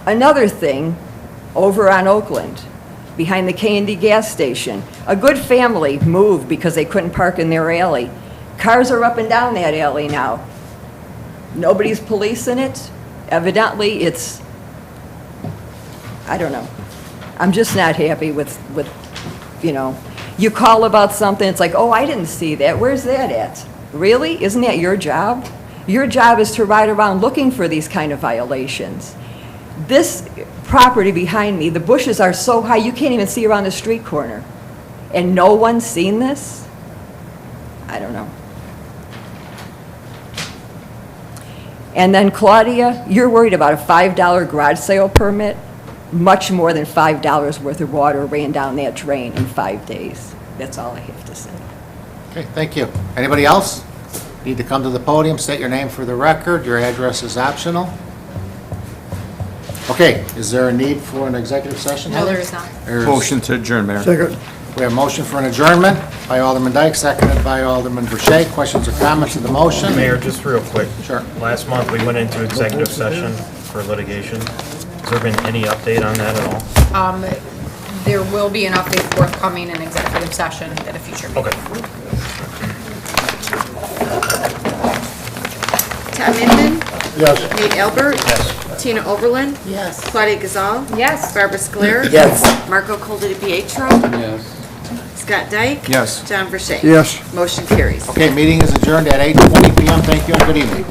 another thing, over on Oakland, behind the K&D gas station, a good family moved because they couldn't park in their alley. Cars are up and down that alley now. Nobody's policing it. Evidently, it's, I don't know. I'm just not happy with, you know, you call about something, it's like, oh, I didn't see that. Where's that at? Really? Isn't that your job? Your job is to ride around looking for these kind of violations. This property behind me, the bushes are so high you can't even see around the street corner. And no one's seen this? I don't know. And then Claudia, you're worried about a $5 garage sale permit? much more than $5 worth of water ran down that drain in 5 days. That's all I have to say. Okay, thank you. Anybody else? Need to come to the podium, state your name for the record. Your address is optional. Okay, is there a need for an executive session? No, there is not. There's- Motion to adjourn, Mayor. Second. We have a motion for an adjournment by Alderman Dyke, seconded by Alderman Verche. Questions or comments to the motion? Mayor, just real quick. Sure. Last month, we went into executive session for litigation. Has there been any update on that at all? There will be an update forthcoming in executive session at a future meeting. Okay. Tom Inman. Yes. Nate Albert. Yes. Tina Oberlin. Yes. Claudia Gazal. Yes. Barbara Scler. Yes. Marco Coldi-Pietro. Yes. Scott Dyke. Yes. John Verche. Yes. Motion carries. Okay, meeting is adjourned at 8:20 PM. Thank you and good evening.